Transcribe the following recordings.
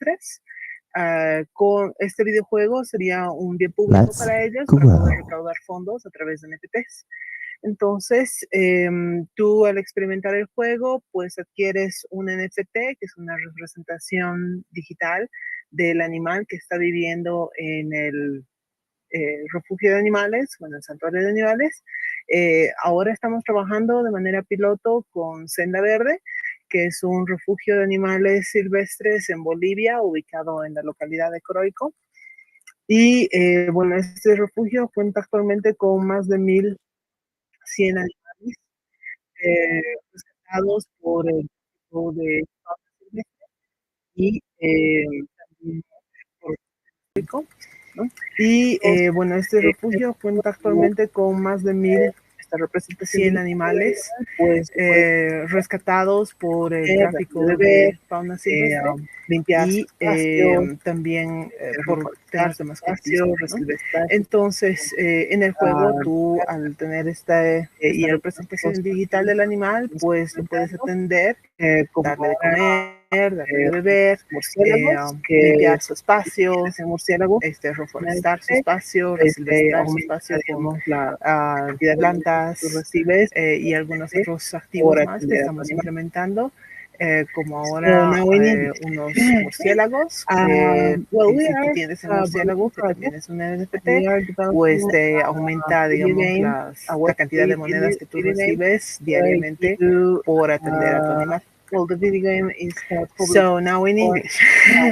silvestres. Con este videojuego sería un bien público Let's para ellos para poder grow. recaudar fondos a través de NFTs. Entonces, tú al experimentar el juego, pues adquieres un NFT, que es una representación digital del animal que está viviendo en el refugio de animales, bueno, el santuario de animales. Ahora estamos trabajando de manera piloto con Senda Verde, que es un refugio de animales silvestres en Bolivia, ubicado en la localidad de Croico. Y bueno, este refugio cuenta actualmente con más de 1.100 animales rescatados por el equipo de fauna silvestre y también por Croico, ¿no? Y bueno, este refugio cuenta actualmente con más de esta representación 1.100 digital, animales pues rescatados por el darle de tráfico beber, de fauna silvestre limpiar su y espacio, también por recolectar temas su de espacio, mascotismo, ¿no? recibir espacio, Entonces, en el juego, tú al tener y esta algunos representación otros digital del animal, pues lo puedes atender, como darle de ahora comer, darle de beber, murciélagos, que limpiar su espacio, ese murciélago reforestar su espacio, resilvestrar su aumenta, espacio con digamos, la cantidad de alimentos que tú plantas recibes y algunos otros por activos más que atender a tu estamos animal. implementando, como So ahora now in English. unos murciélagos. Well, we Si tú are tienes el Bolivian murciélago, que también project. es un NFT, We are pues developing te a aumenta, video digamos, game, a la cantidad de Web3 monedas que tú video game recibes where diariamente you, por atender a tu uh, animal. well, the video game is published So now in for English.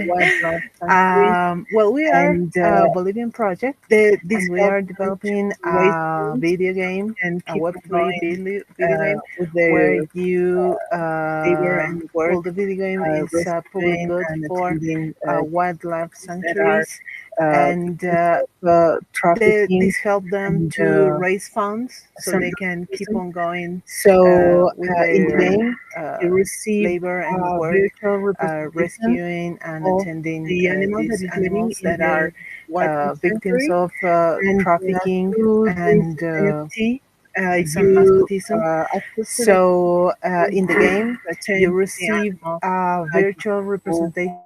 wildlife sanctuary, Well, we are and a Bolivian project, this and we helps are them developing to raise a funds video game, and a keep on Web3 going video game, with where their you, labor and work, well, the video game is a public rescuing good and for attending wildlife that are sanctuaries, and victims of trafficking this help them and to raise funds so some they can keep tourism. on going So with in the their game, you receive labor and a work, virtual representation rescuing and of attending the animal that these is living animals in that the are wildlife victims sanctuary. of And trafficking through this and NFT, some you mascotism. access to the So in the to game, you attend the receive animal a like virtual people representation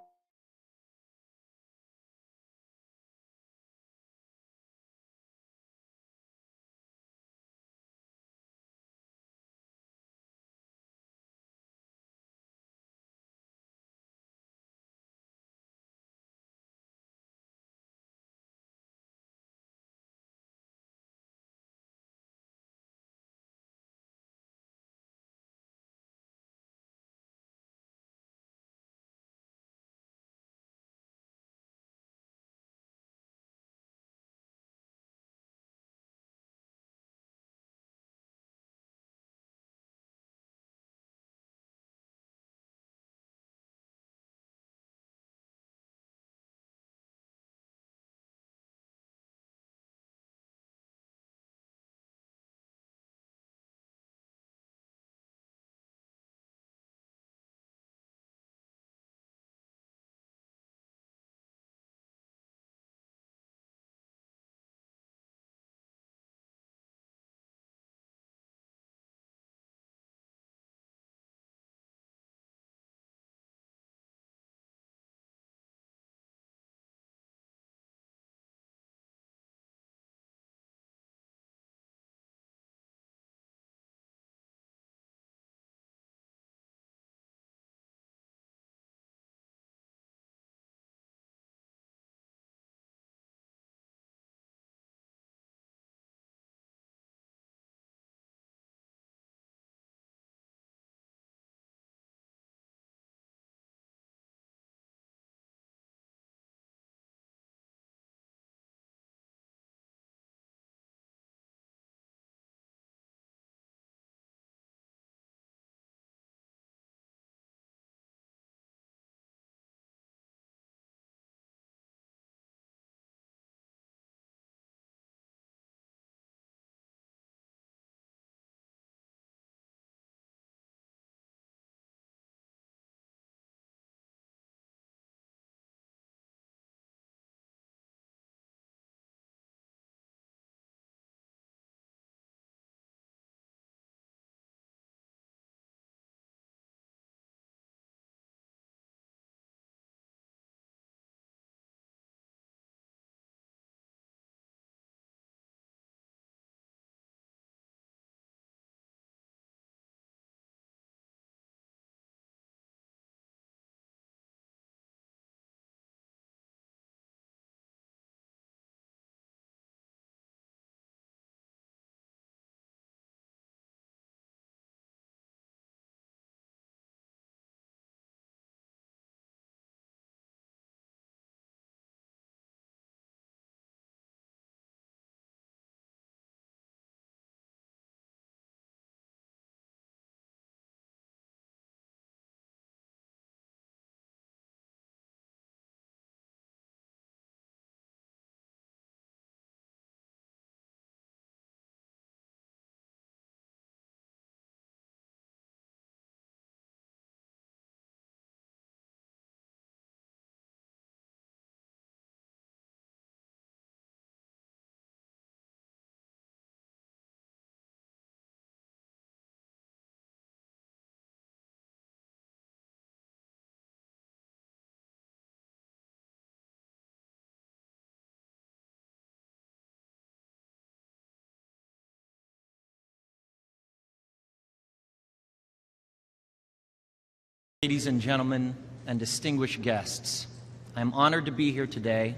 Ladies and gentlemen, and distinguished guests, I am honored to be here today.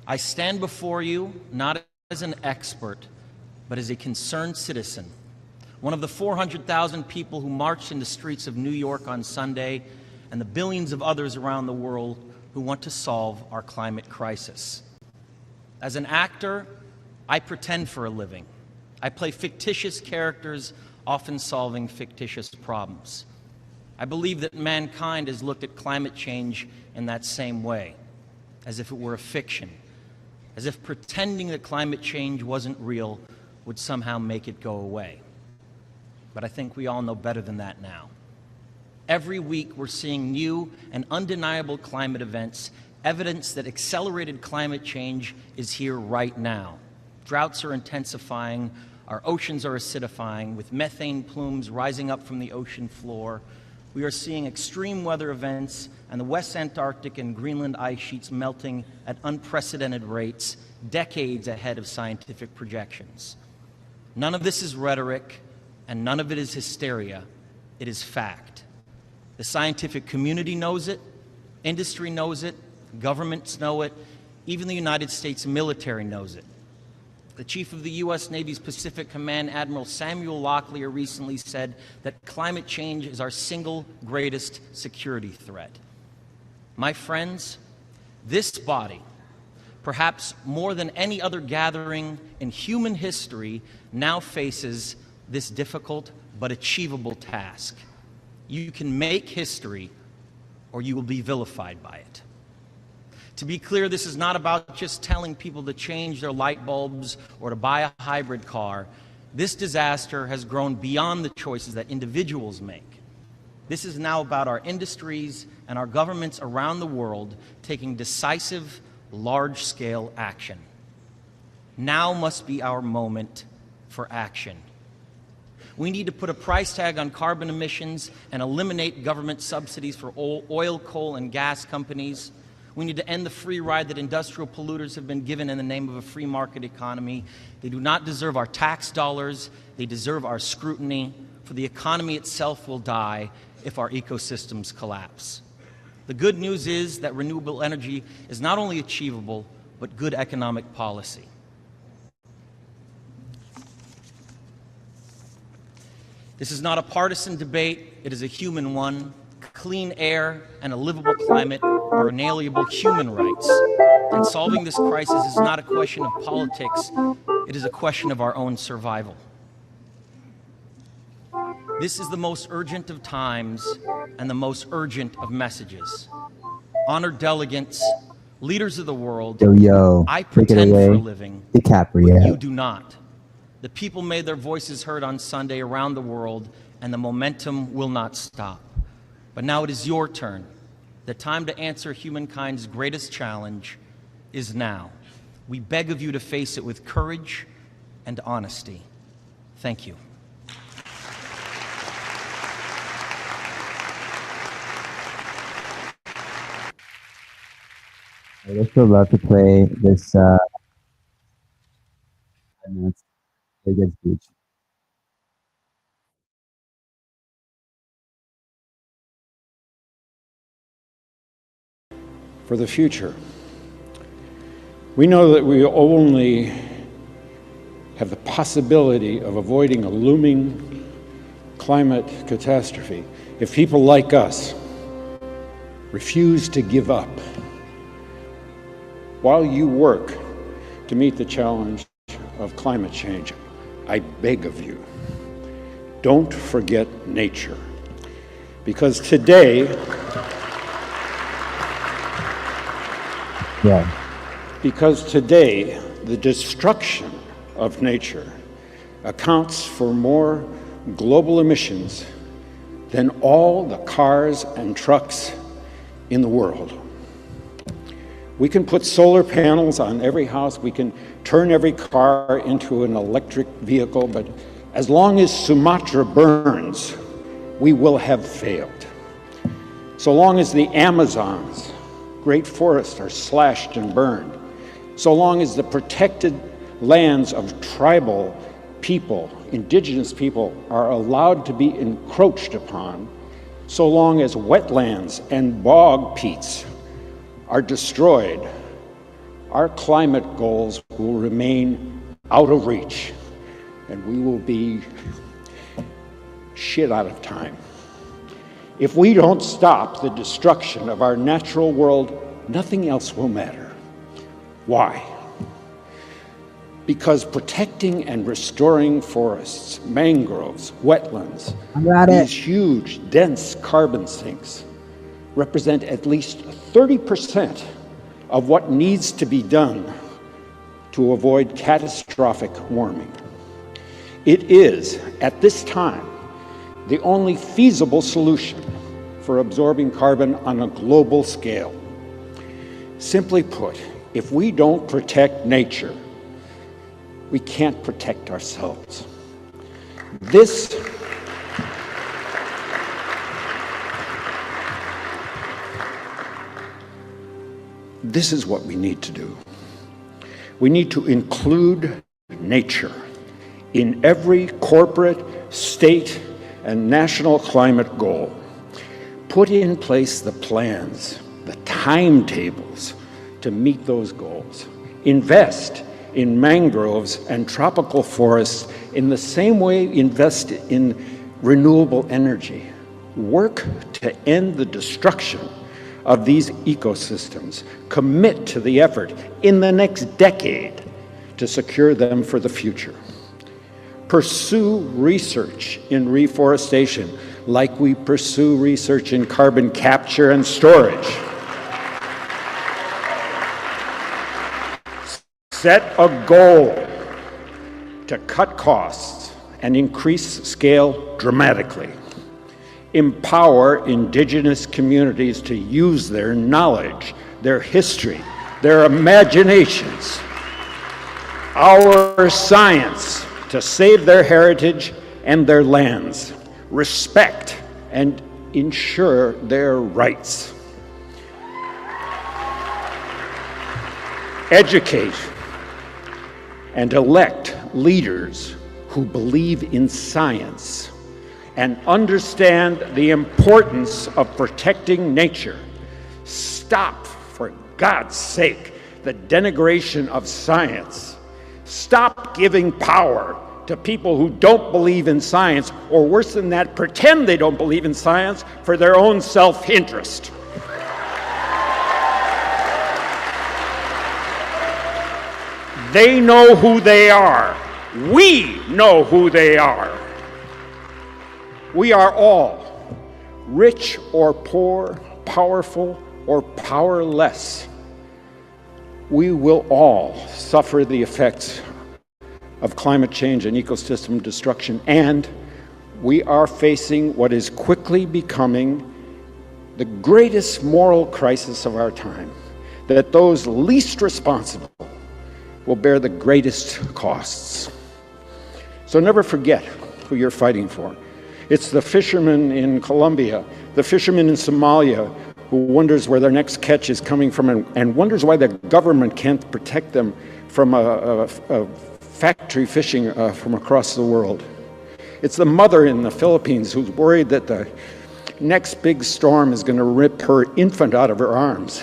I stand before you not as an expert, but as a concerned citizen, one of the 400,000 people who marched in the streets of New York on Sunday, and the billions of others around the world who want to solve our climate crisis. As an actor, I pretend for a living. I play fictitious characters, often solving fictitious problems. I believe that mankind has looked at climate change in that same way, as if it were a fiction, as if pretending that climate change wasn't real would somehow make it go away. But I think we all know better than that now. Every week we're seeing new and undeniable climate events, evidence that accelerated climate change is here right now. Droughts are intensifying, our oceans are acidifying, with methane plumes rising up from the ocean floor. We are seeing extreme weather events and the West Antarctic and Greenland ice sheets melting at unprecedented rates, decades ahead of scientific projections. None of this is rhetoric, and none of it is hysteria. It is fact. The scientific community knows it, industry knows it, governments know it, even the United States military knows it. The chief of the U.S. Navy's Pacific Command, Admiral Samuel Locklear, recently said that climate change is our single greatest security threat. My friends, this body, perhaps more than any other gathering in human history, now faces this difficult but achievable task. You can make history, or you will be vilified by it. To be clear, this is not about just telling people to change their light bulbs or to buy a hybrid car. This disaster has grown beyond the choices that individuals make. This is now about our industries and our governments around the world taking decisive, large-scale action. Now must be our moment for action. We need to put a price tag on carbon emissions and eliminate government subsidies for oil, coal, and gas companies. We need to end the free ride that industrial polluters have been given in the name of a free market economy. They do not deserve our tax dollars. They deserve our scrutiny, for the economy itself will die if our ecosystems collapse. The good news is that renewable energy is not only achievable, but good economic policy. This is not a partisan debate, it is a human one. Clean air and a livable climate are inalienable human rights. And solving this crisis is not a question of politics, it is a question of our own survival. This is the most urgent of times and the most urgent of messages. Honored delegates, leaders of the world, I pretend for a living, DiCaprio. but you do not. The people made their voices heard on Sunday around the world, and the momentum will not stop. But now it is your turn. The time to answer humankind's greatest challenge is now. We beg of you to face it with courage and honesty. Thank you. I would still love to play this biggest speech. For the future, we know that we only have the possibility of avoiding a looming climate catastrophe if people like us refuse to give up. While you work to meet the challenge of climate change, I beg of you, don't forget nature. Because today, the destruction of nature accounts for more global emissions than all the cars and trucks in the world. We can put solar panels on every house, we can turn every car into an electric vehicle, but as long as Sumatra burns, we will have failed. So long as the Amazon's great forests are slashed and burned, so long as the protected lands of tribal people, indigenous people, are allowed to be encroached upon, So long as wetlands and bog peats are destroyed, our climate goals will remain out of reach, and we will be shit out of time. If we don't stop the destruction of our natural world, nothing else will matter. Why? Because protecting and restoring forests, mangroves, wetlands, these huge, dense carbon sinks represent at least 30% of what needs to be done to avoid catastrophic warming. It is, at this time, the only feasible solution for absorbing carbon on a global scale. Simply put, if we don't protect nature, we can't protect ourselves. This is what we need to do. We need to include nature in every corporate, state, and national climate goal. Put in place the plans, the timetables to meet those goals. Invest in mangroves and tropical forests in the same way invest in renewable energy. Work to end the destruction of these ecosystems. Commit to the effort in the next decade to secure them for the future. Pursue research in reforestation like we pursue research in carbon capture and storage. Set a goal to cut costs and increase scale dramatically. Empower indigenous communities to use their knowledge, their history, their imaginations, our science to save their heritage and their lands, respect and ensure their rights. Educate and elect leaders who believe in science and understand the importance of protecting nature. Stop, for God's sake, the denigration of science. Stop giving power to people who don't believe in science, or worse than that, pretend they don't believe in science for their own self-interest. They know who they are. We know who they are. We are all, rich or poor, powerful or powerless. We will all suffer the effects of climate change and ecosystem destruction, and we are facing what is quickly becoming the greatest moral crisis of our time, that those least responsible will bear the greatest costs. So never forget who you're fighting for. It's the fisherman in Colombia, the fisherman in Somalia, who wonders where their next catch is coming from and wonders why the government can't protect them from a factory fishing from across the world. It's the mother in the Philippines who's worried that the next big storm is going to rip her infant out of her arms.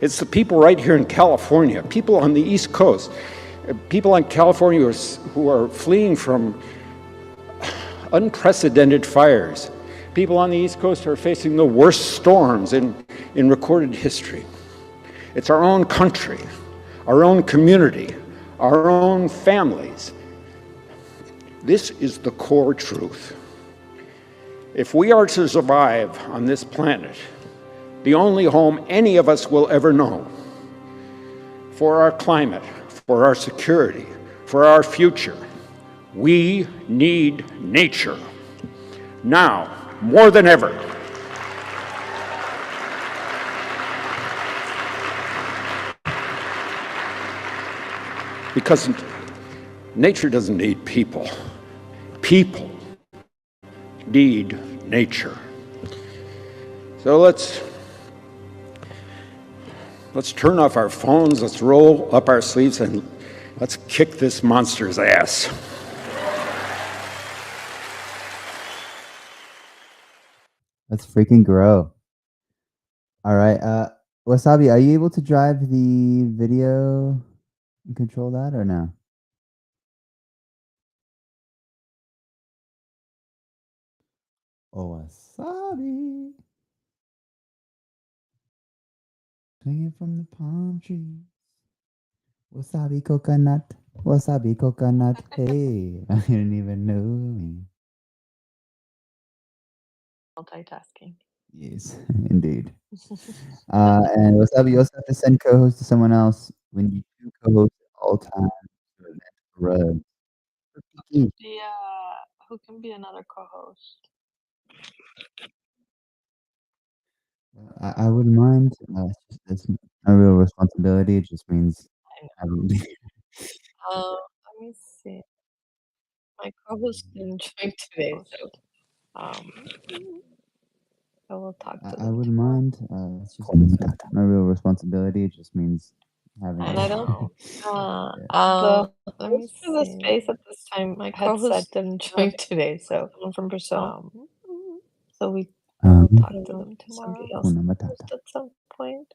It's the people right here in California, people on the East Coast, people in California who are fleeing from unprecedented fires. People on the East Coast are facing the worst storms in recorded history. It's our own country, our own community, our own families. This is the core truth. If we are to survive on this planet, the only home any of us will ever know, for our climate, for our security, for our future, we need nature. Now, more than ever. Because nature doesn't need people. People need nature. So let's turn off our phones, let's roll up our sleeves, and let's kick this monster's ass. Let's freaking grow. All right. Wasabi, are you able to drive the video and control that or no? Oh, Wasabi. Swinging from the palm trees. Wasabi coconut. Wasabi coconut. Hey, I didn't even know me. Multitasking. Yes, indeed. And Wasabi, you also have to send co-host to someone else when you do co-host at all times. So that rubs. Who can be another co-host? I wouldn't mind. It's a real responsibility. It just means I know. having. Let me see. My co-host didn't join today, so I will talk to I them wouldn't tomorrow. mind. It's just a real responsibility. It just means having. And I don't. Yeah. Let me see. The space at this time, my co-host didn't join today, so someone from Brazil. So I will talk to them tomorrow. Somebody else Hakuna Matata. at some point.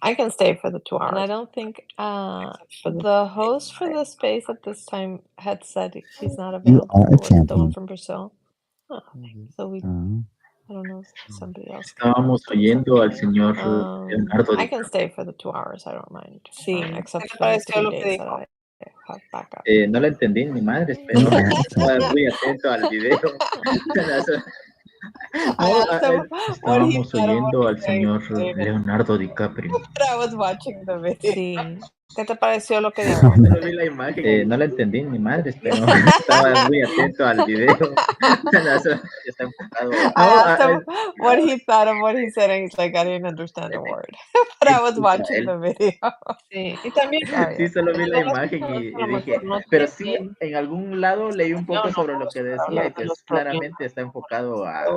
I can stay for the 2 hours. And I don't think the host for the space at this time had said he's not You available. are a Who was it? The one champion. from Brazil. Oh, so I don't know if somebody else. Estábamos oyendo al señor Leonardo I can DiCaprio. stay for the 2 hours. I don't mind. Sí. Except ¿Qué for the pareció 3 lo que days dijo? that I have backup. No le entendí ni madres, pero estaba muy atento al video. Estábamos oyendo al señor Leonardo DiCaprio. I was watching the video. Sí. ¿Qué te pareció lo que dijo? Solo vi la imagen. No le entendí ni madres, pero estaba muy atento al video. Está enfocado. I asked him what he thought of what he said, and he's like, I didn't understand a word. But I was watching the video. Sí, y también Sí, solo vi la imagen y dije, pero sí, en algún lado leí un poco sobre lo que decía y pues claramente está enfocado al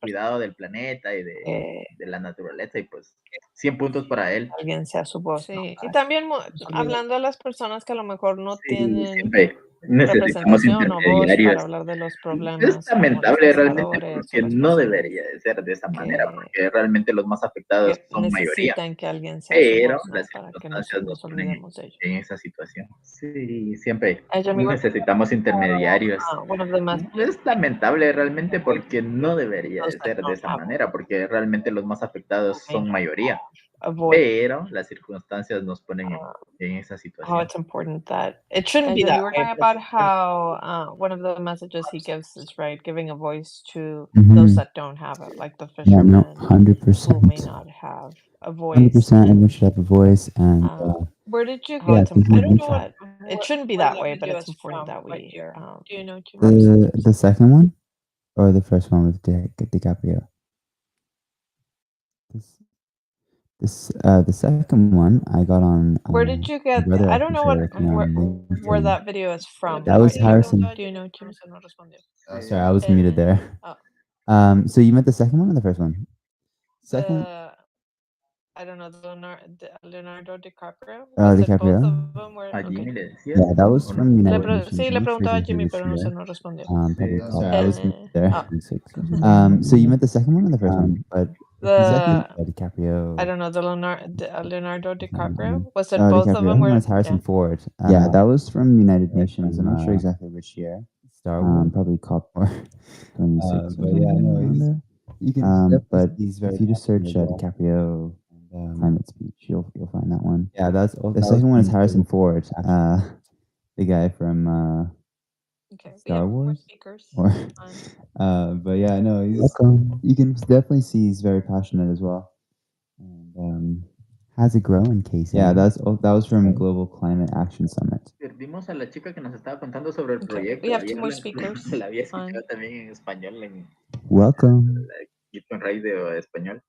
cuidado del planeta y de la naturaleza y pues 100 puntos para él. Alguien sea su voz. Sí, y también hablando de las personas que a lo mejor no tienen Siempre necesitamos representación o voz para intermediarios. hablar de los problemas. Es lamentable realmente cazadores, porque o las no personas debería de ser de esa manera, que- porque realmente los más afectados que son mayoría. necesitan que alguien sea su Pero voz, ¿no? las Para que circunstancias nos ponen olvidemos de ellos. en esa situación. Sí, siempre Ella me necesitamos intermediarios. one of the más Es lamentable realmente porque no debería de ser de esa manera, porque realmente los más afectados son mayoría. Pero las circunstancias nos ponen en esa how situación. it's important that it shouldn't be that way. Talking about how one of the messages he gives is right, giving a voice to those that don't have it, like the Yeah, fishermen no, who may 100%. not have a voice. 100%. Everyone should have a voice, and Where did you yeah, get I think we important need that it shouldn't be that way, but it's important that we do you know the second one or the first one with DiCaprio. The second one I got on. Where did you get? brother I don't know what actually recommended where LinkedIn. that video is from. That was Harrison. Do you know? Sorry, I was muted there. So you meant the second one or the first one? Second. I don't know, Leonardo DiCaprio. Oh, Was it DiCaprio. Both of them were, A Jimmy le decías. Yeah, that was ¿O from no? United Nations. Sí, le I'm not preguntó a sure Jimmy, exactly pero no which se year. no respondió. Probably Sí, sorry, I was muted there. Oh. So you meant the second one or the first one? But the second, DiCaprio. I don't know, the Leonardo DiCaprio. Was it Oh, both DiCaprio. of them? Were, Harrison Ford. Yeah, that was from United Nations. I'm not sure exactly which year. Star Wars, probably Cop War 26. But yeah, no, you can. But if you just search DiCaprio climate speech, you'll find that one. Yeah, that's the second one is Harrison Ford, the guy from Star Wars. Speakers. Or, but yeah, no, you can definitely see he's very passionate as well. And how's it growing, Casey? Yeah, that was from Global Climate Action Summit. Perdimos a la chica que nos estaba contando sobre el proyecto. We have 2 Ayer more la speakers. había escuchado también en español, en Welcome. en radio español.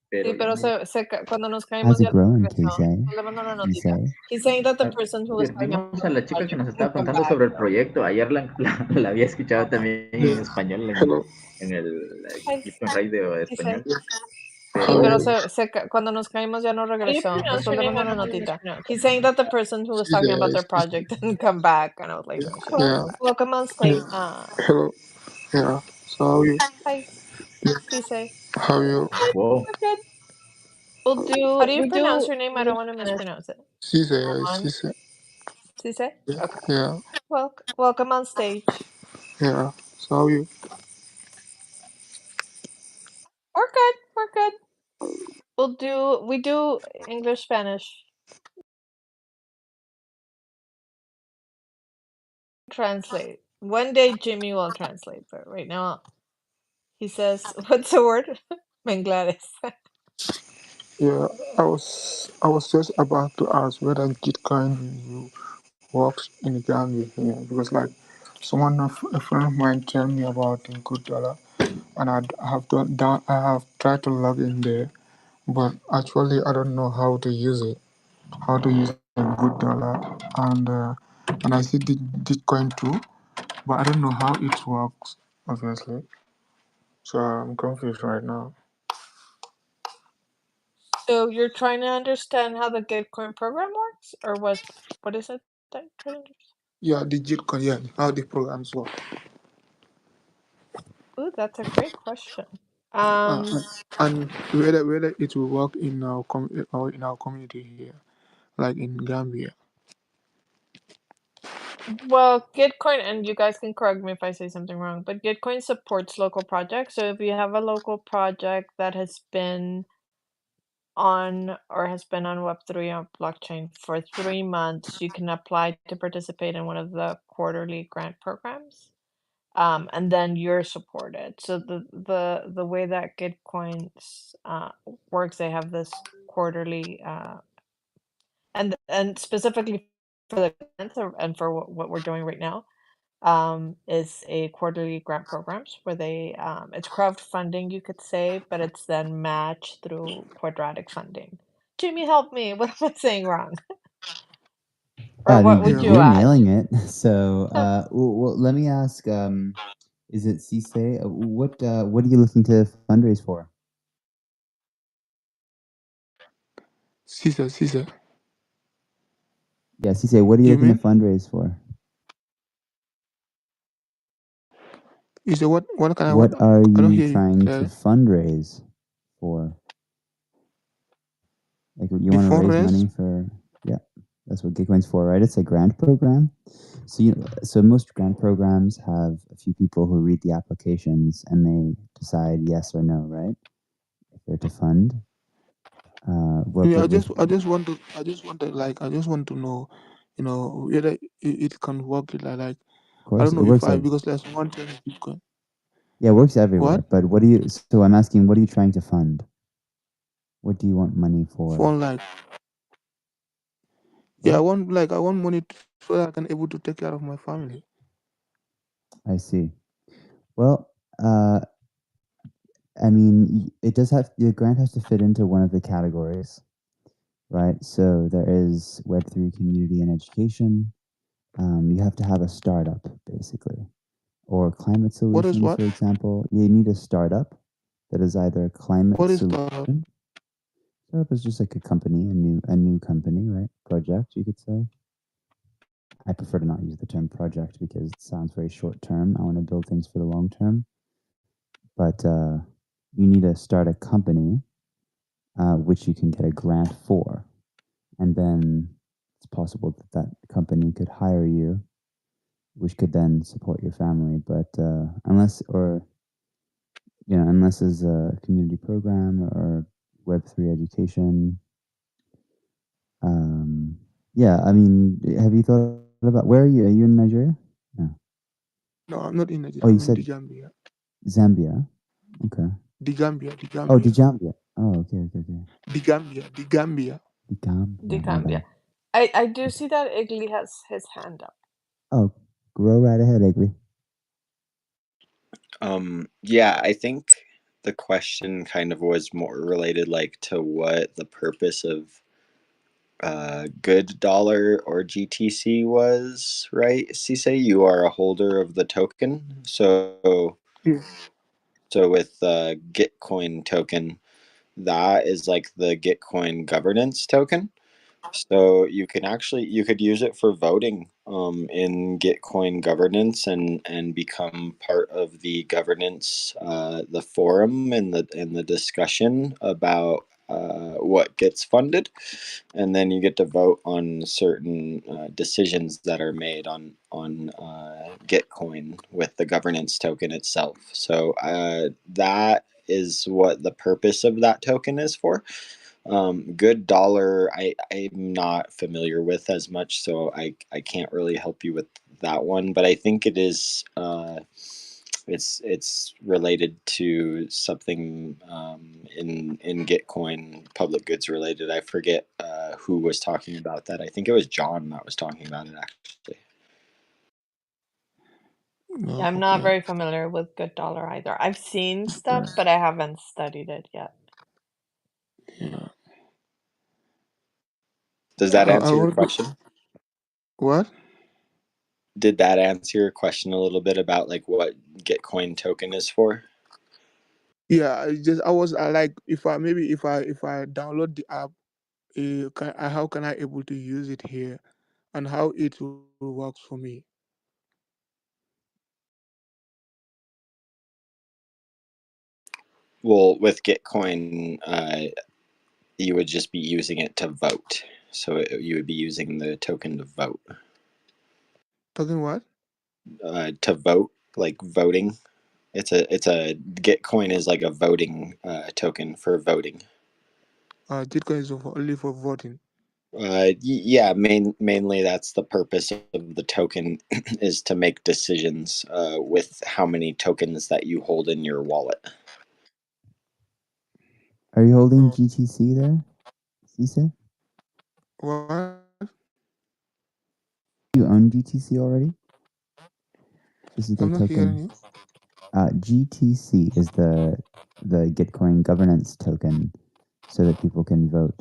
Pero Sí, pero cuando nos caímos How's it ya growing, regresó. Casey? Le mandó una You notita. say? He's saying that the person who was talking about Perdimos a la chica que nos estaba contando sobre el proyecto. Ayer la había escuchado también en español, en el equipo en radio español. Sí, pero cuando nos caímos ya no regresó. Después le mandó una notita. He's saying that the person who was talking about their project didn't come back, and I was like, Yeah. welcome on stage. Hello. Yeah. So how are you? Hi. Cisse. How are you? Whoa. We're good. We'll do. How do you pronounce your name? I don't want to mispronounce it. Cisse, Cisse. Cisse? Okay. Yeah, Welcome on stage. yeah. So how are you? We're good. We're good. We do English, Spanish. Translate. One day Jimmy will translate, but right now he says, what's the word? Menglares. Yeah, I was just about to ask whether Gitcoin works in Gambia here because like a friend of mine tell me about a good dollar, and I have tried to log in there, but actually I don't know how to use it, how to use a good dollar, and I see Gitcoin too, but I don't know how it works obviously, so I'm confused right now. So you're trying to understand how the Gitcoin program works, or what is it that you're trying to understand? Yeah, the Gitcoin, yeah, how the programs work. Ooh, that's a great question. Uh, and whether it will work in or in our community here, like in Gambia. Well, Gitcoin, and you guys can correct me if I say something wrong, but Gitcoin supports local projects. So if you have a local project that has been on Web3 or blockchain for 3 months, you can apply to participate in one of the quarterly grant programs. And then you're supported. So the way that Gitcoins works, they have this quarterly and specifically for the grants and for what we're doing right now, is a quarterly grant programs where they it's crowdfunding, you could say, but it's then matched through quadratic funding. Jimmy, help me. What am I saying wrong? Or I what mean, would you you're add? nailing it. So, well, let me ask, is it Cisse? What are you looking to fundraise for? Caesar. Yeah, Cisse, what are you looking to fundraise for? You say what kind of What are I don't you hear you trying to clearly. fundraise for? Like, you The want to raise fundraise? money for? Yeah, that's what Gitcoin's for, right? It's a grant program. So most grant programs have a few people who read the applications and they decide yes or no, right? If they're to fund. Yeah, I just want to know, whether it can work like Of course, I don't know it works. because there's one thing Bitcoin. Yeah, it works everywhere. What? But so I'm asking, what are you trying to fund? What do you want money for? For like, yeah, I want money so that I can able to take care of my family. I see. Well, I mean, the grant has to fit into one of the categories, right? So there is Web3 community and education. You have to have a startup, basically, or climate solutions, what? for example. You need a startup that is either a climate What is solution. Startup is just like a company, a new company, right? Project, you could say. I prefer to not use the term project because it sounds very short term. I want to build things for the long term. But you need to start a company, which you can get a grant for. And then it's possible that that company could hire you, which could then support your family. But unless it's a community program or Web3 education, yeah, I mean, have you thought about, where are you? Are you in Nigeria? No, I'm not in Nigeria. Oh, you I'm in said the Gambia. Zambia? Okay. The Gambia. Oh, the Gambia. Oh, okay. The Gambia. The Gambia. The Gambia. I do see that Igly has his hand up. Oh, go right ahead, Igly. Yeah, I think the question kind of was more related like to what the purpose of good dollar or GTC was, right? Cisse, you are a holder of the token. So with Gitcoin token, that is like the Gitcoin governance token. So you could use it for voting in Gitcoin governance and become part of the governance, the forum and the discussion about what gets funded, and then you get to vote on certain decisions that are made on Gitcoin with the governance token itself. So that is what the purpose of that token is for. Good dollar, I'm not familiar with as much, so I can't really help you with that one. But I think it is it's related to something in Gitcoin, public goods related. I forget who was talking about that. I think it was John that was talking about it actually. Yeah, I'm not very familiar with good dollar either. I've seen stuff, but I haven't studied it yet. Yeah. Does that answer your question? What? Did that answer your question a little bit about like what Gitcoin token is for? Yeah, I was like, if I download the app, how can I able to use it here, and how it will work for me? Well, with Gitcoin, you would just be using it to vote. So you would be using the token to vote. Token what? To vote, like voting. It's a Gitcoin is like a voting token for voting. Gitcoin is only for voting. Yeah, mainly that's the purpose of the token is to make decisions with how many tokens that you hold in your wallet. Are you holding GTC there, Cisse? What? You own GTC already? This is the I'm not hearing you. GTC is the Gitcoin governance token, so that people can vote.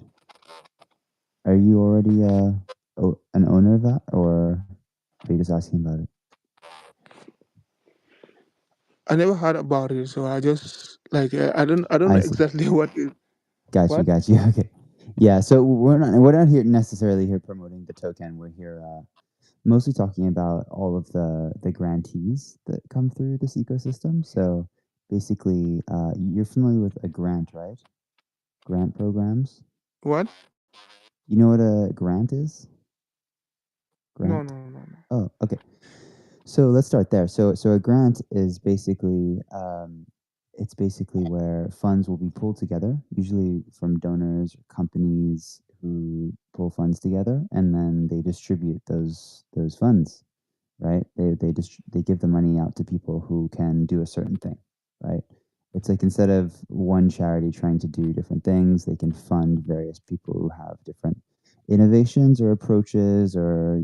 Are you already an owner of that, or are you just asking about it? I never heard about it, so I just like I don't know I see. exactly what it. Got you. Okay. Yeah. So we're not here necessarily here promoting the token. We're here mostly talking about all of the grantees that come through this ecosystem. So basically, you're familiar with a grant, right? Grant programs. What? You know what a grant is? Grant? No. Oh, okay. So let's start there. So a grant is basically it's basically where funds will be pulled together, usually from donors or companies who pull funds together, and then they distribute those funds, right? They give the money out to people who can do a certain thing, right? It's like instead of one charity trying to do different things, they can fund various people who have different innovations or approaches, or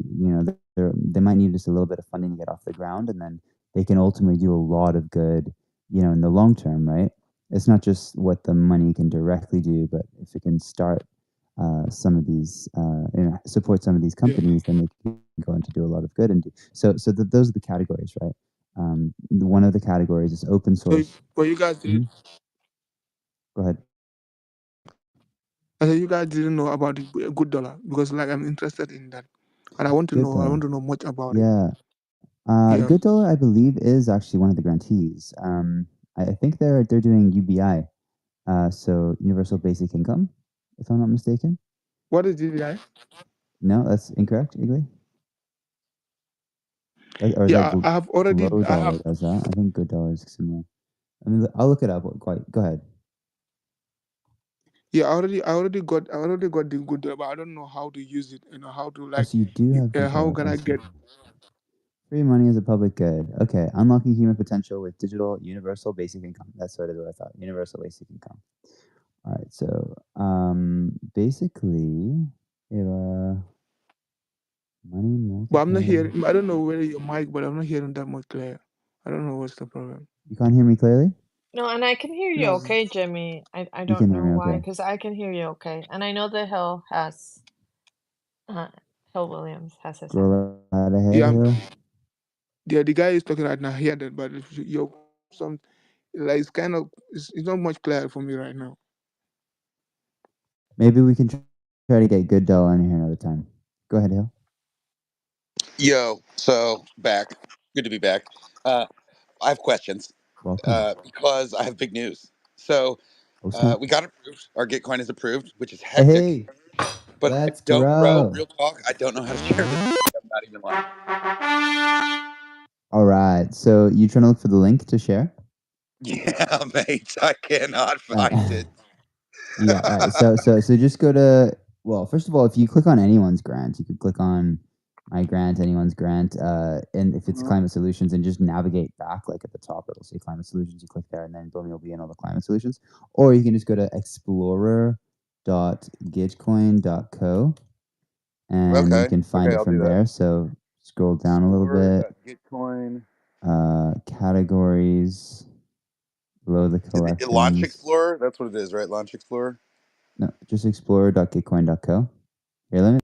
they might need just a little bit of funding to get off the ground, and then they can ultimately do a lot of good, in the long term, right? It's not just what the money can directly do, but if it can start some of these, support some of these companies, then they can go on to do a lot of good. And those are the categories, right? One of the categories is open source. But you guys did. Go ahead. I said you guys didn't know about the good dollar, because like I'm interested in that, and I want to know. I want to know much about it. Yeah. Good Dollar, I believe, is actually one of the grantees. I think they're doing UBI, so Universal Basic Income, if I'm not mistaken. What is UBI? No, that's incorrect, Igli. Or is Yeah, that I have already. Low Dollar does that? I think Good Dollar is similar. I mean, I'll look it up. Go ahead. Yeah, I already got the good dollar, but I don't know how to use it. How to like. So you do have Good how Dollar, can I get? Free money is a public good. Okay, unlocking human potential with digital universal basic income. That's sort of what I thought. Universal basic income. All right, so basically, money multiplier. But I'm not hearing. I don't know where your mic, but I'm not hearing that much clear. I don't know what's the problem. You can't hear me clearly? No, and I can hear you okay, Jimmy. I You can don't hear know me why, okay. because I can hear you okay. And I know that Hill Williams has his hand. Go right ahead, Hill. Yeah, the guy is talking right now. I hear that, but you're like it's kind of it's not much clear for me right now. Maybe we can try to get Good Doll on here another time. Go ahead, Hill. Yo, so back. Good to be back. I have questions. Welcome. Because I have big news. So we got approved. Our Gitcoin is approved, which is hectic. Hey, but let's I don't, grow. real talk, I don't know how to share this. I'm not even lying. All right. So you trying to look for the link to share? Yeah, mate. I cannot find it. Yeah. All right. So just go to, well, first of all, if you click on anyone's grant, you could click on my grant, anyone's grant, and if it's climate solutions, and just navigate back, like at the top, it'll say climate solutions. You click there, and then boom, you'll be in all the climate solutions. Or you can just go to explorer.gitcoin.co, and you can find it from there. So scroll down a little bit. Gitcoin. Categories below the collections. Launch Explorer. That's what it is, right? Launch Explorer. No, just explorer.gitcoin.co. Here, let me.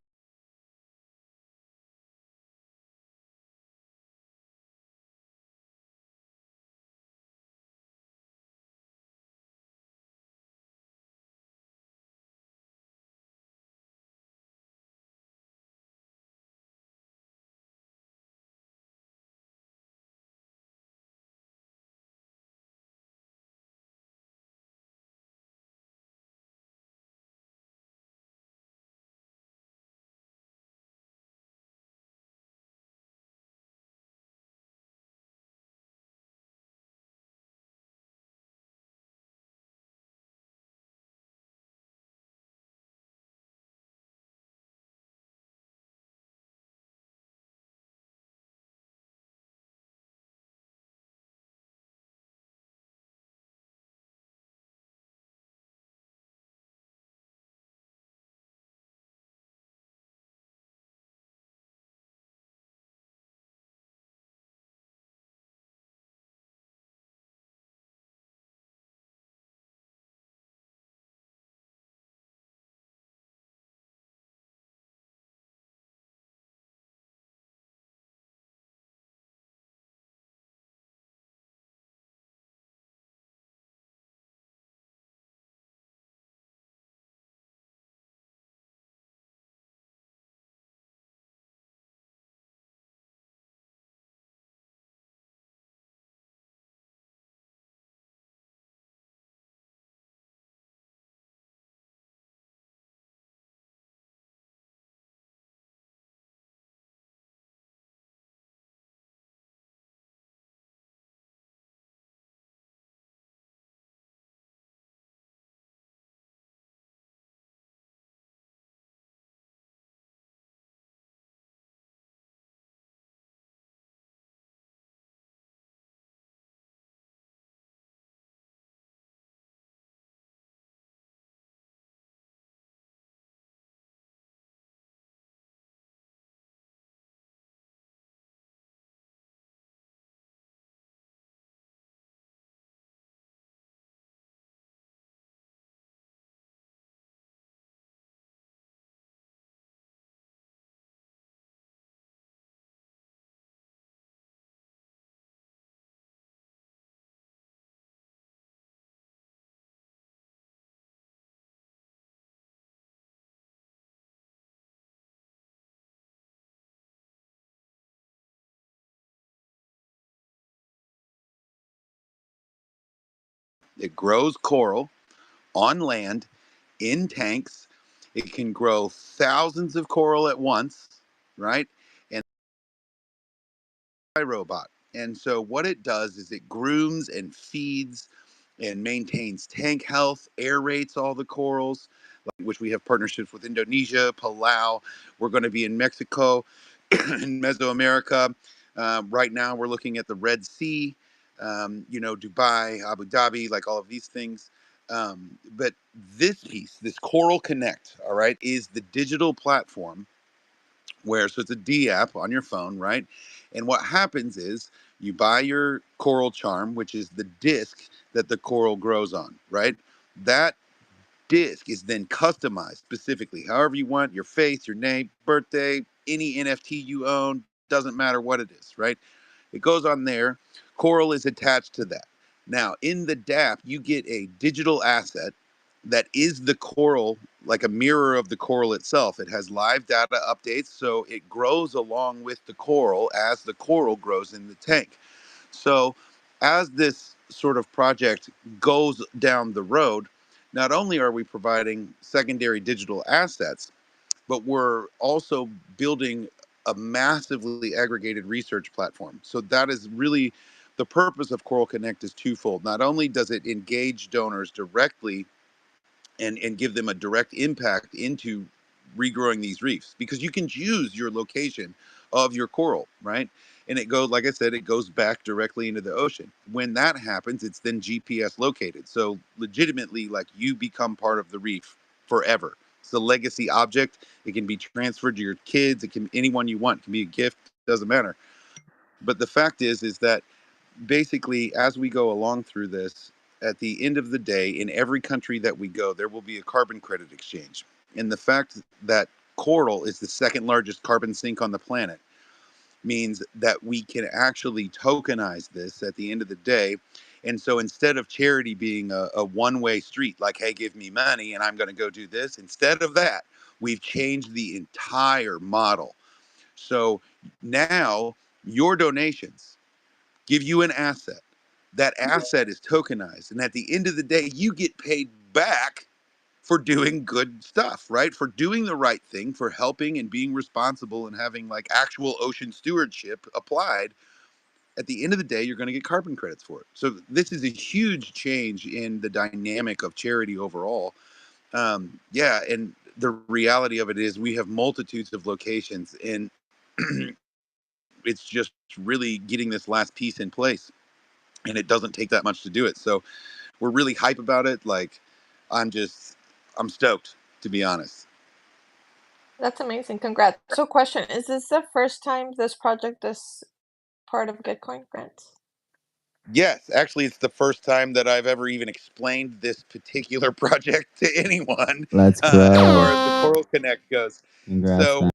It grows coral on land in tanks. It can grow thousands of coral at once, right? And robot. And so what it does is it grooms and feeds and maintains tank health, aerates all the corals, which we have partnerships with Indonesia, Palau. We're going to be in Mexico, in Mesoamerica. Right now, we're looking at the Red Sea, Dubai, Abu Dhabi, like all of these things. But this piece, this Coral Connect, all right, is the digital platform so it's a D app on your phone, right? And what happens is you buy your coral charm, which is the disc that the coral grows on, right? That disc is then customized specifically, however you want, your face, your name, birthday, any NFT you own, doesn't matter what it is, right? It goes on there. Coral is attached to that. Now, in the DApp, you get a digital asset that is the coral, like a mirror of the coral itself. It has live data updates, so it grows along with the coral as the coral grows in the tank. So as this sort of project goes down the road, not only are we providing secondary digital assets, but we're also building a massively aggregated research platform. So that is really the purpose of Coral Connect is twofold. Not only does it engage donors directly and give them a direct impact into regrowing these reefs, because you can choose your location of your coral, right? And it goes, like I said, it goes back directly into the ocean. When that happens, it's then GPS located. So legitimately, like, you become part of the reef forever. It's a legacy object. It can be transferred to your kids. It can anyone you want. It can be a gift. Doesn't matter. But the fact is that basically, as we go along through this, at the end of the day, in every country that we go, there will be a carbon credit exchange. And the fact that coral is the second largest carbon sink on the planet means that we can actually tokenize this at the end of the day. And so instead of charity being a one-way street, like, hey, give me money and I'm going to go do this, instead of that, we've changed the entire model. So now your donations give you an asset. That asset is tokenized. And at the end of the day, you get paid back for doing good stuff, right? For doing the right thing, for helping and being responsible and having like actual ocean stewardship applied. At the end of the day, you're going to get carbon credits for it. So this is a huge change in the dynamic of charity overall. Yeah, and the reality of it is we have multitudes of locations, and it's just really getting this last piece in place. And it doesn't take that much to do it. So we're really hype about it. Like, I'm stoked, to be honest. That's amazing. Congrats. So question, is this the first time this project is part of Gitcoin grants? Yes, actually, it's the first time that I've ever even explained this particular project to anyone. Let's As go. far as the Coral Connect goes. Congrats, So man.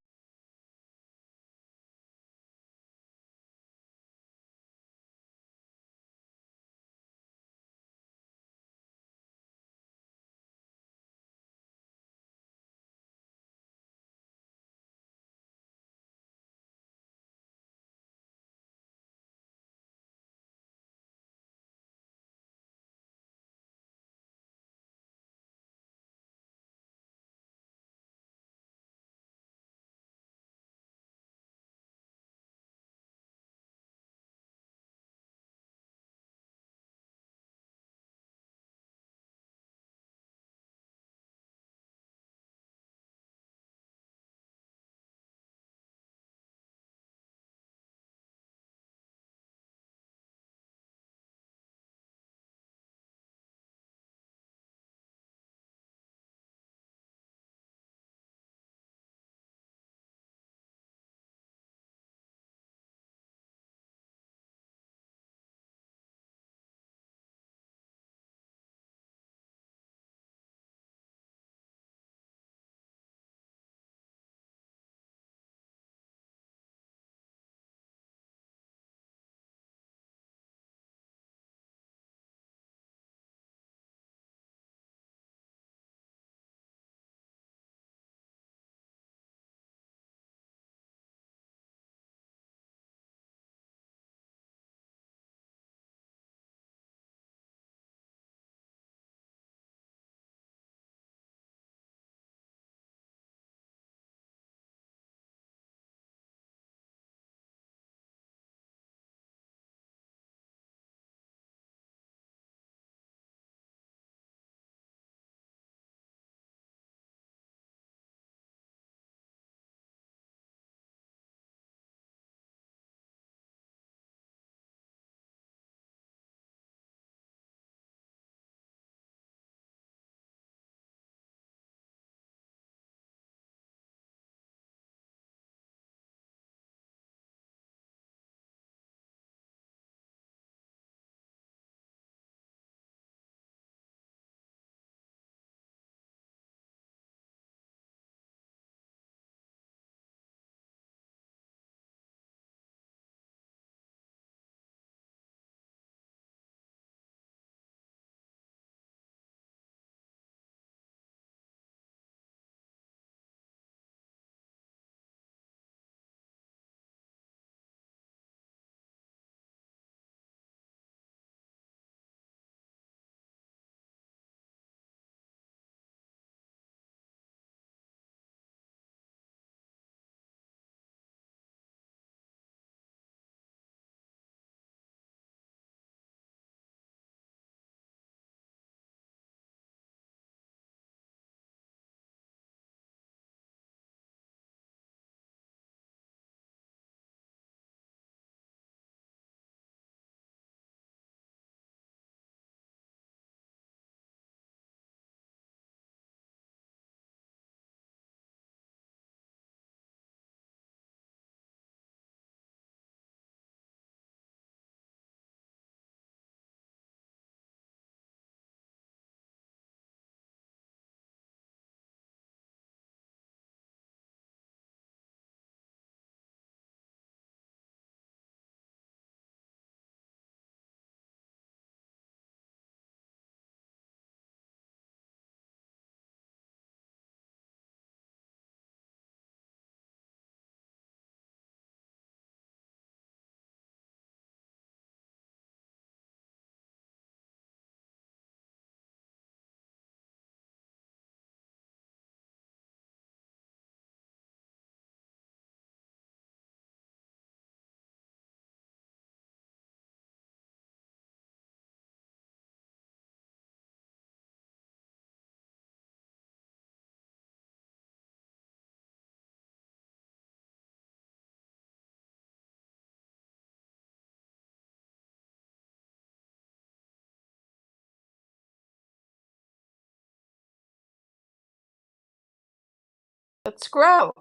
Let's grow.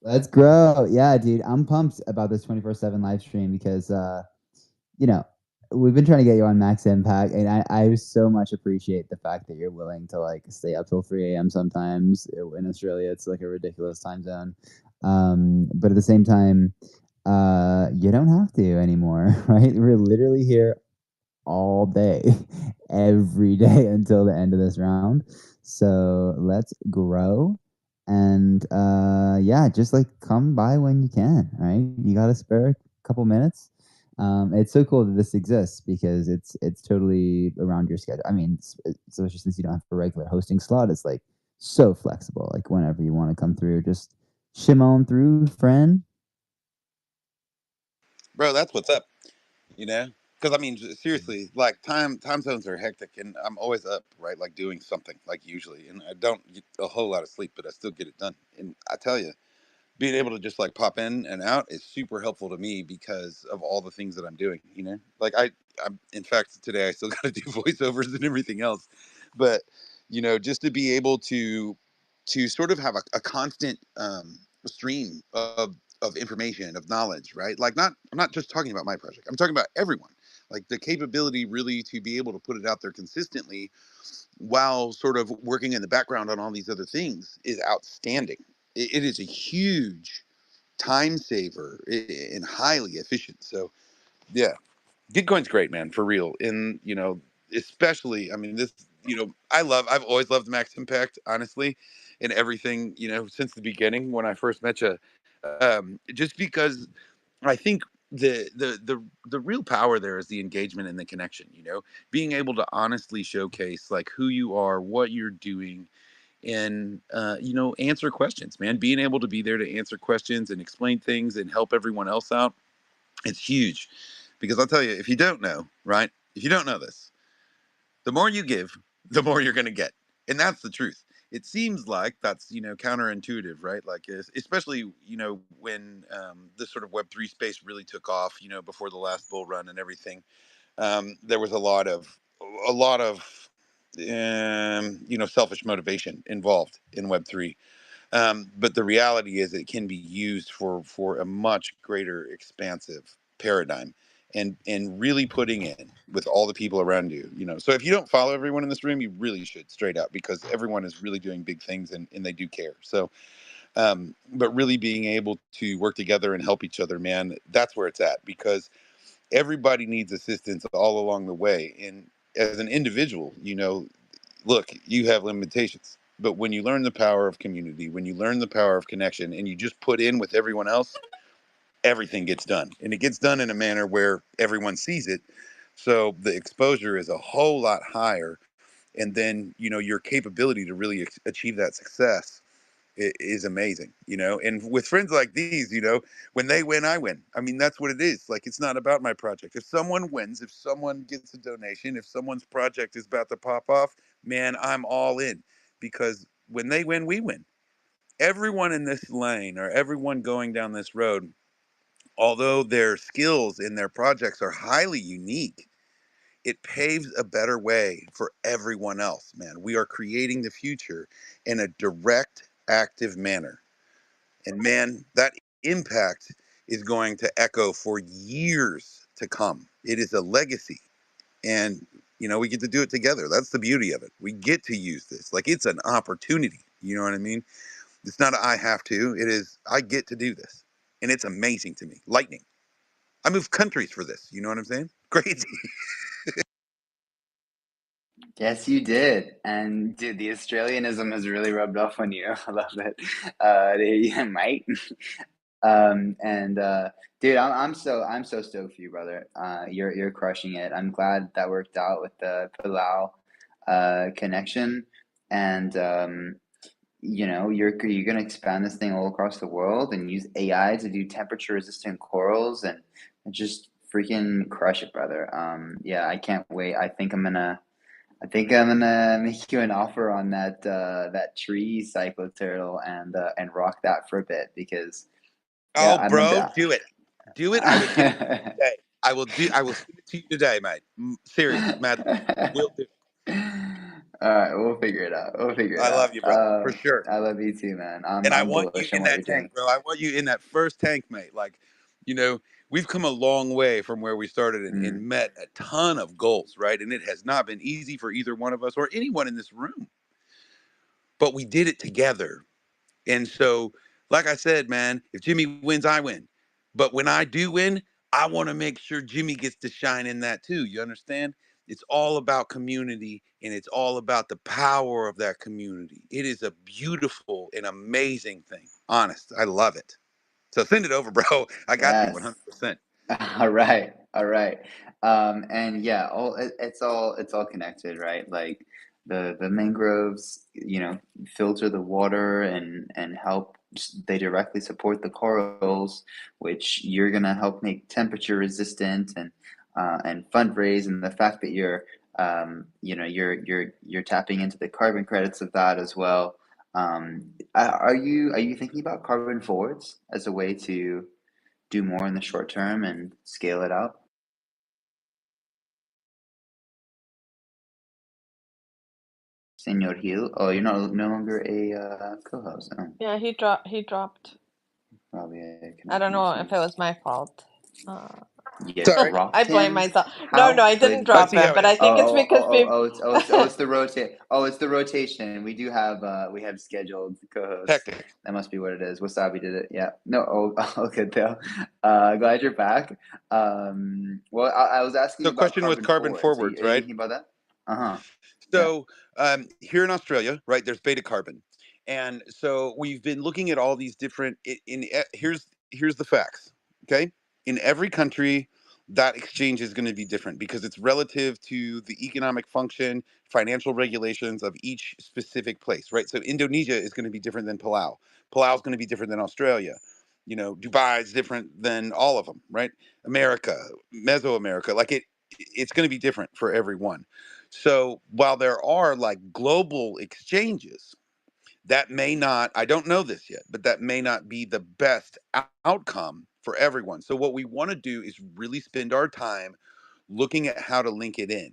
Let's grow. Yeah, dude. I'm pumped about this 24/7 live stream because we've been trying to get you on Max Impact, and I so much appreciate the fact that you're willing to like stay up till 3 a.m. sometimes. In Australia, it's like a ridiculous time zone. But at the same time, you don't have to anymore, right? We're literally here all day, every day until the end of this round. So let's grow. And just like come by when you can, right? You got to spare a couple minutes. It's so cool that this exists because it's totally around your schedule. I mean, especially since you don't have a regular hosting slot, it's like so flexible. Like whenever you want to come through, just shim on through, friend. Bro, that's what's up. Because I mean, seriously, like time zones are hectic, and I'm always up, right? Like doing something, like usually, and I don't get a whole lot of sleep, but I still get it done. And I tell you, being able to just like pop in and out is super helpful to me because of all the things that I'm doing. Like I'm in fact today I still got to do voiceovers and everything else, but just to be able to sort of have a constant stream of information, of knowledge, right? Like I'm not just talking about my project. I'm talking about everyone. Like the capability really to be able to put it out there consistently while sort of working in the background on all these other things is outstanding. It is a huge time saver and highly efficient. So yeah, Gitcoin's great, man, for real. And especially, I mean, I've always loved Max Impact, honestly, and everything, since the beginning when I first met you, just because I think the real power there is the engagement and the connection. Being able to honestly showcase like who you are, what you're doing, and answer questions, man. Being able to be there to answer questions and explain things and help everyone else out, it's huge. Because I'll tell you, if you don't know, right? If you don't know this, the more you give, the more you're going to get, and that's the truth. It seems like that's counterintuitive, right? Like especially when this sort of Web3 space really took off, before the last bull run and everything. There was a lot of selfish motivation involved in Web3. But the reality is it can be used for a much greater expansive paradigm and really putting in with all the people around you. So if you don't follow everyone in this room, you really should, straight up, because everyone is really doing big things and they do care. So but really being able to work together and help each other, man, that's where it's at, because everybody needs assistance all along the way. And as an individual, look, you have limitations. But when you learn the power of community, when you learn the power of connection, and you just put in with everyone else, everything gets done. And it gets done in a manner where everyone sees it. So the exposure is a whole lot higher. And then, your capability to really achieve that success is amazing, and with friends like these, when they win, I win. I mean, that's what it is. Like, it's not about my project. If someone wins, if someone gets a donation, if someone's project is about to pop off, man, I'm all in, because when they win, we win. Everyone in this lane, or everyone going down this road, although their skills in their projects are highly unique, it paves a better way for everyone else, man. We are creating the future in a direct, active manner. And man, that impact is going to echo for years to come. It is a legacy. And, we get to do it together. That's the beauty of it. We get to use this. Like, it's an opportunity. You know what I mean? It's not I have to. It is I get to do this. And it's amazing to me. Lightning. I moved countries for this. You know what I'm saying? Crazy. Yes, you did. And dude, the Australianism has really rubbed off on you. I love it. Yeah, mate. Dude, I'm so stoked for you, brother. You're crushing it. I'm glad that worked out with the Palau connection. And you're gonna expand this thing all across the world and use AI to do temperature resistant corals and just freaking crush it, brother. Yeah, I can't wait. I think I'm gonna make you an offer on that tree psycho turtle and rock that for a bit, because yeah, Oh, bro, do it. Do it. I will give it to you today. I will send it to you today, mate. Serious, mad. Will do. All right, we'll figure it out. We'll figure it I love out. you, brother, for sure. I love you too, man. And I I'm want you bullish on in what you're that tank, doing. bro. I want you in that first tank, mate. Like, you know, we've come a long way from where we started and met a ton of goals, right? And it has not been easy for either one of us or anyone in this room, but we did it together. And so, like I said, man, if Jimmy wins, I win. But when I do win, I want to make sure Jimmy gets to shine in that too. You understand? It's all about community and it's all about the power of that community. It is a beautiful and amazing thing. Honest. I love it. So send it over, bro. I got you 100%. All right. All right. And yeah, it's all connected, right? Like the mangroves, you know, filter the water and help. They directly support the corals, which you're gonna help make temperature resistant and fundraise. And the fact that you know, you're tapping into the carbon credits of that as well. Are you thinking about carbon forwards as a way to do more in the short term and scale it out? Senor Hill, oh, you're no longer a co-host. Oh, Yeah, he dropped. probably I don't know if it was my fault. you Sorry. dropped I blame him. myself. How No, I could didn't you? I drop see him, how it but I is. think it's because It's the rotate. Oh, it's the rotation. We do have we have scheduled co-hosts. Hectic. That must be what it is. Wasabi did it. Yeah. No. Oh, good though. Glad you're back. Well, I was asking So you about question was carbon carbon forwards. forwards, Are you right? thinking about that? Uh-huh. Yeah. So here in Australia, right, there's beta carbon. And so we've been looking at all these different here's the facts. Okay? In every country, that exchange is going to be different because it's relative to the economic function, financial regulations of each specific place, right? So Indonesia is going to be different than Palau. Palau is going to be different than Australia. You know, Dubai is different than all of them, right? America, Mesoamerica, like it's going to be different for everyone. So while there are like global exchanges, that may not, I don't know this yet, but that may not be the best outcome for everyone. So what we want to do is really spend our time looking at how to link it in.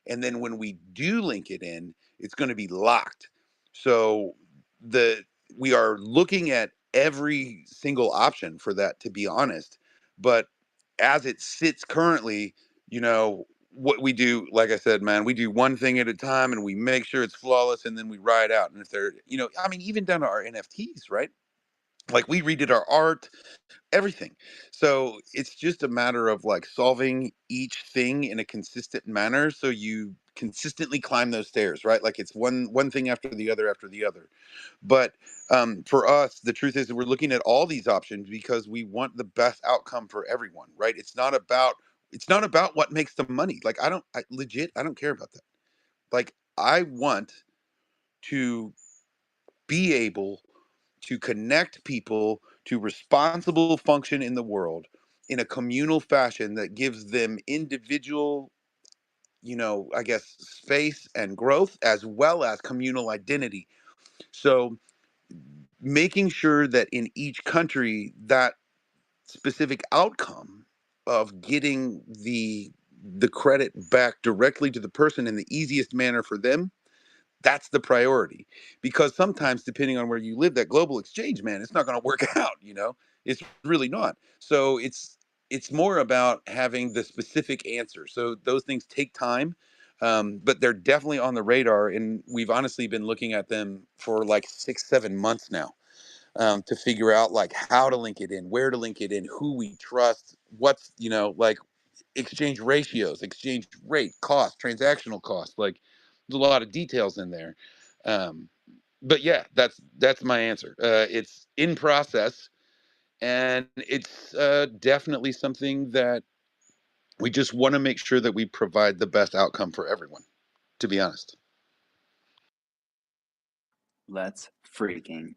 And then when we do link it in, it's going to be locked. So the we are looking at every single option for that, to be honest. But as it sits currently, you know, what we do, like I said, man, we do one thing at a time and we make sure it's flawless and then we ride out. And if they're, you know, I mean, even down to our NFTs, right? Like we redid our art, everything. So it's just a matter of like solving each thing in a consistent manner so you consistently climb those stairs, right? Like it's one thing after the other after the other. But for us, the truth is that we're looking at all these options because we want the best outcome for everyone, right? It's not about what makes the money. Like I don't care about that. Like I want to be able to connect people to responsible function in the world in a communal fashion that gives them individual, you know, I guess space and growth as well as communal identity. So making sure that in each country that specific outcome of getting the credit back directly to the person in the easiest manner for them, that's the priority. Because sometimes depending on where you live, that global exchange, man, it's not going to work out, you know. It's really not. So it's more about having the specific answer. So those things take time. But they're definitely on the radar, and we've honestly been looking at them for like 6-7 months now, to figure out like how to link it in, where to link it in, who we trust, what's, you know, like exchange ratios, exchange rate, cost, transactional cost. Like there's a lot of details in there. Um, but yeah, that's my answer. It's in process, and it's definitely something that we just want to make sure that we provide the best outcome for everyone, to be honest. Let's freaking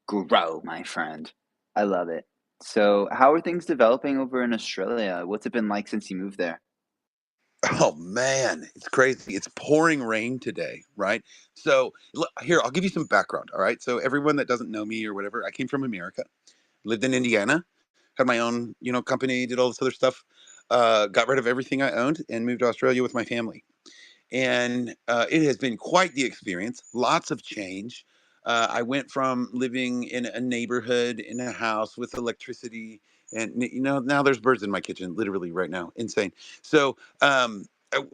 grow, my friend. I love it. So, how are things developing over in Australia? What's it been like since you moved there? Oh man, it's crazy. It's pouring rain today, right? So here, I'll give you some background. All right. So everyone that doesn't know me or whatever, I came from America, lived in Indiana, had my own, you know, company, did all this other stuff, got rid of everything I owned and moved to Australia with my family. And it has been quite the experience. Lots of change. I went from living in a neighborhood in a house with electricity, and now there's birds in my kitchen, literally right now. Insane. So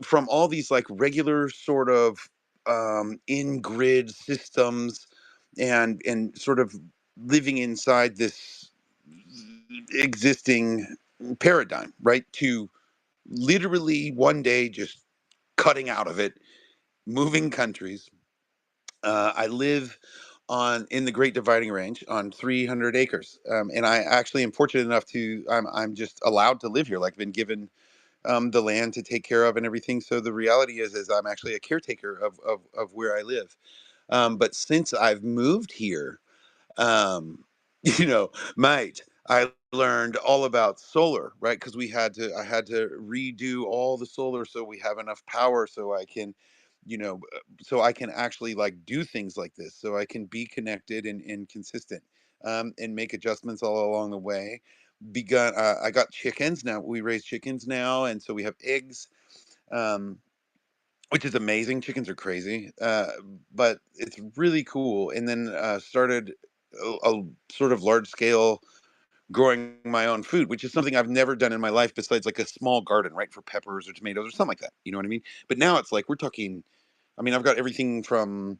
from all these like regular sort of in-grid systems, and sort of living inside this existing paradigm, right, to literally one day just cutting out of it, moving countries. I live in the Great Dividing Range on 300 acres, and I actually am fortunate enough to I'm just allowed to live here. Like, I've been given the land to take care of and everything. So the reality is I'm actually a caretaker of where I live. But since I've moved here, um, mate, I learned all about solar, right? Because I had to redo all the solar so we have enough power so I can, so I can actually like do things like this, so I can be connected and consistent, and make adjustments all along the way. I got chickens now. We raise chickens now, and so we have eggs. Um, which is amazing. Chickens are crazy, but it's really cool. And then started a sort of large scale growing my own food, which is something I've never done in my life besides like a small garden, right, for peppers or tomatoes or something like that. You know what I mean? But now it's like we're talking. I mean, I've got everything from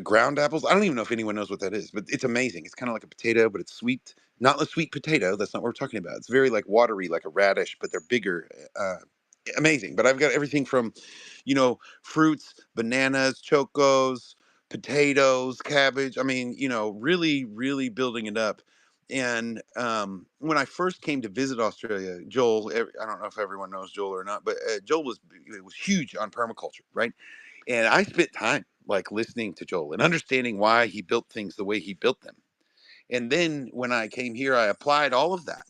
ground apples. I don't even know if anyone knows what that is, but it's amazing. It's kind of like a potato, but it's sweet. Not a sweet potato. That's not what we're talking about. It's very like watery, like a radish, but they're bigger. Amazing. But I've got everything from, fruits, bananas, chocos, potatoes, cabbage. I mean, really, really building it up. And when I first came to visit Australia, Joel, I don't know if everyone knows Joel or not, but Joel was huge on permaculture, right? And I spent time like listening to Joel and understanding why he built things the way he built them. And then when I came here, I applied all of that,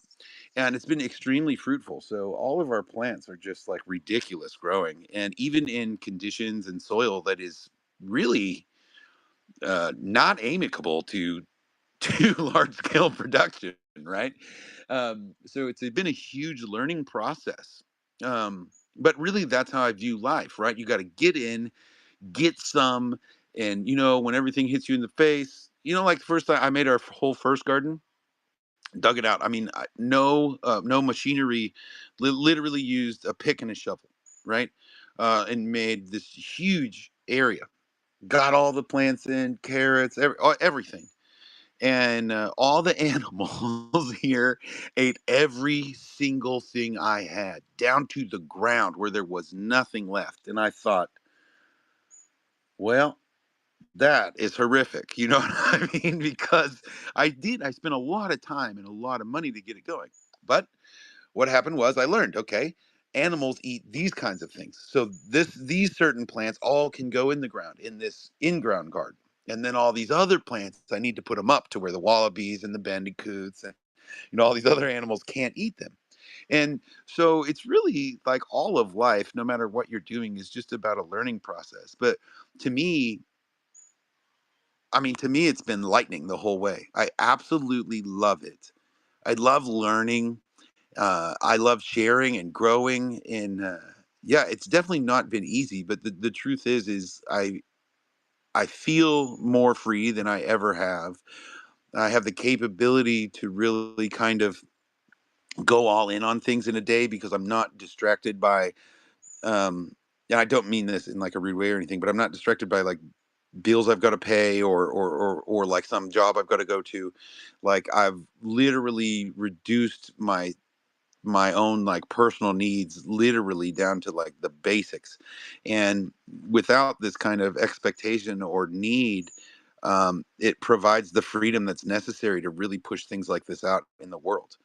and it's been extremely fruitful. So all of our plants are just like ridiculous growing, and even in conditions and soil that is really not amicable to large scale production, right? So it's been a huge learning process. But really, that's how I view life, right? You got to get in, get some, and when everything hits you in the face, like the first time I made our whole first garden, dug it out. I mean, no machinery, literally used a pick and a shovel, right? And made this huge area. Got all the plants in, carrots, everything. And all the animals here ate every single thing I had, down to the ground where there was nothing left. And I thought, well, that is horrific. You know what I mean? Because I spent a lot of time and a lot of money to get it going. But what happened was I learned, okay, animals eat these kinds of things. So these certain plants all can go in the ground in this in-ground garden. And then all these other plants, I need to put them up to where the wallabies and the bandicoots and all these other animals can't eat them. And so it's really like all of life, no matter what you're doing, is just about a learning process. But to me, it's been lightning the whole way. I absolutely love it. I love learning. I love sharing and growing. And yeah, it's definitely not been easy. But the truth is I feel more free than I ever have. I have the capability to really kind of go all in on things in a day because I'm not distracted by, and I don't mean this in like a rude way or anything, but I'm not distracted by like bills I've got to pay or like some job I've got to go to. Like, I've literally reduced my own like personal needs literally down to like the basics, and without this kind of expectation or need, it provides the freedom that's necessary to really push things like this out in the world.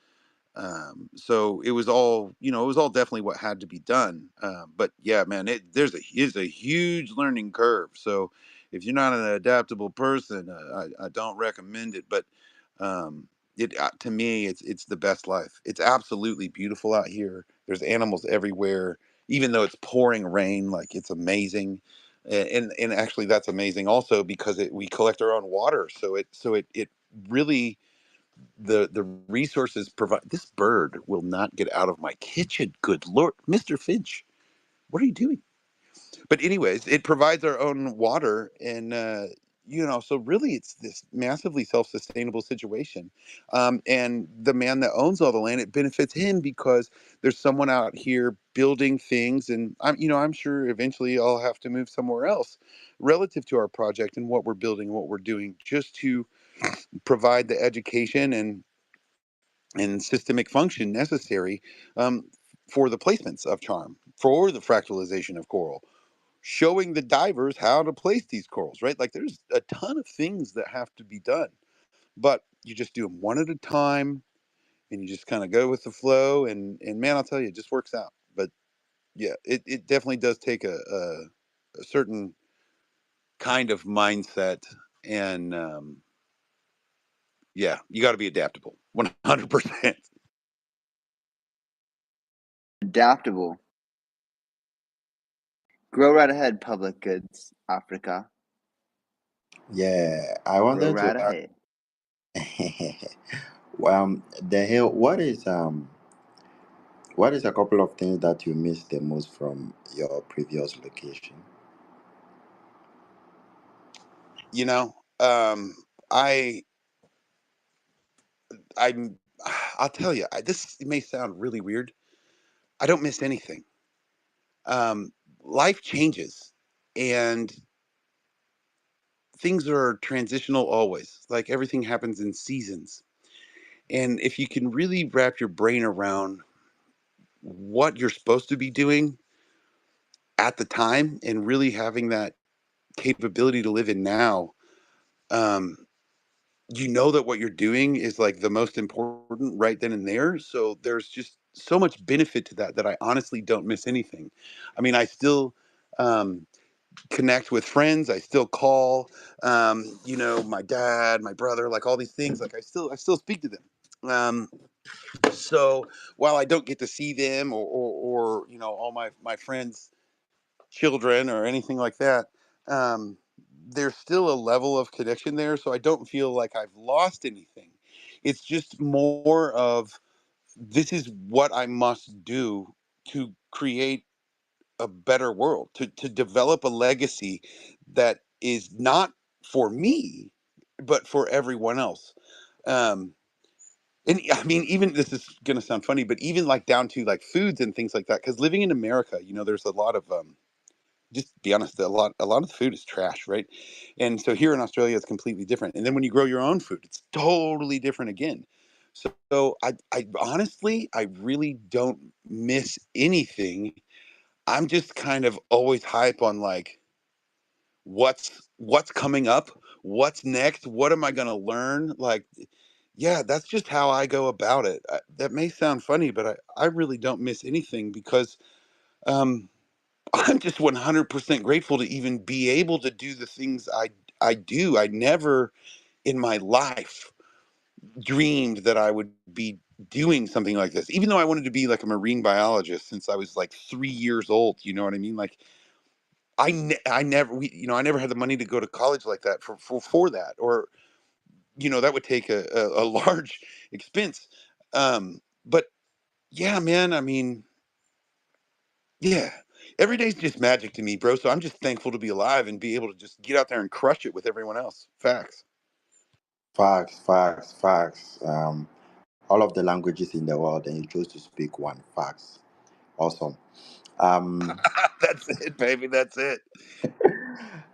So it was all definitely what had to be done. But yeah, man, is a huge learning curve. So if you're not an adaptable person, I don't recommend it. But it to me, it's the best life. It's absolutely beautiful out here. There's animals everywhere, even though it's pouring rain. Like, it's amazing. And actually, that's amazing also because we collect our own water. So it really, the resources provide. This bird will not get out of my kitchen. Good Lord, Mr. Finch, what are you doing? but anyways, it provides our own water, and so really it's this massively self-sustainable situation. And the man that owns all the land, it benefits him because there's someone out here building things, and I'm sure eventually I'll have to move somewhere else relative to our project and what we're building and what we're doing, just to provide the education and systemic function necessary um, for the placements of charm, for the fractalization of coral, showing the divers how to place these corals, right? Like there's a ton of things that have to be done, but you just do them one at a time, and you just kind of go with the flow, and man, I'll tell you, it just works out. But yeah, it definitely does take a certain kind of mindset, and yeah, you got to be adaptable, 100%. Adaptable. Grow right ahead, public goods, Africa. Yeah, I Grow wanted right to ahead. the hill. What is a couple of things that you missed the most from your previous location? You know, I I'm I'll tell you, this may sound really weird. I don't miss anything. Um, Life changes, and things are transitional always. Like everything happens in seasons. And if you can really wrap your brain around what you're supposed to be doing at the time and really having that capability to live in now, um, you know that what you're doing is like the most important right then and there. So there's just so much benefit to that I honestly don't miss anything. I mean, I still connect with friends. I still call, my dad, my brother, like all these things. Like I still speak to them. So while I don't get to see them or all my friends' children or anything like that, um, there's still a level of connection there. So I don't feel like I've lost anything. It's just more of this is what I must do to create a better world, to develop a legacy that is not for me, but for everyone else. Um, and I mean, even this is going to sound funny, but even like down to like foods and things like that. Because living in America, there's a lot of just to be honest, a lot of the food is trash, right? And so here in Australia, it's completely different. And then when you grow your own food, it's totally different again. So I honestly, I really don't miss anything. I'm just kind of always hype on like what's coming up, what's next, what am I going to learn? Like, yeah, that's just how I go about it. That may sound funny, but I really don't miss anything because um, I'm just 100% grateful to even be able to do the things I do. I never in my life dreamed that I would be doing something like this, even though I wanted to be like a marine biologist since I was like 3 years old. You know what I mean? Like I never, I never had the money to go to college like that for that, or that would take a large expense. But yeah, man, I mean, yeah, every day's just magic to me, bro. So I'm just thankful to be alive and be able to just get out there and crush it with everyone else. Facts. Facts, facts, facts. All of the languages in the world, and you chose to speak one. Facts. Awesome. Um, That's it, baby. That's it.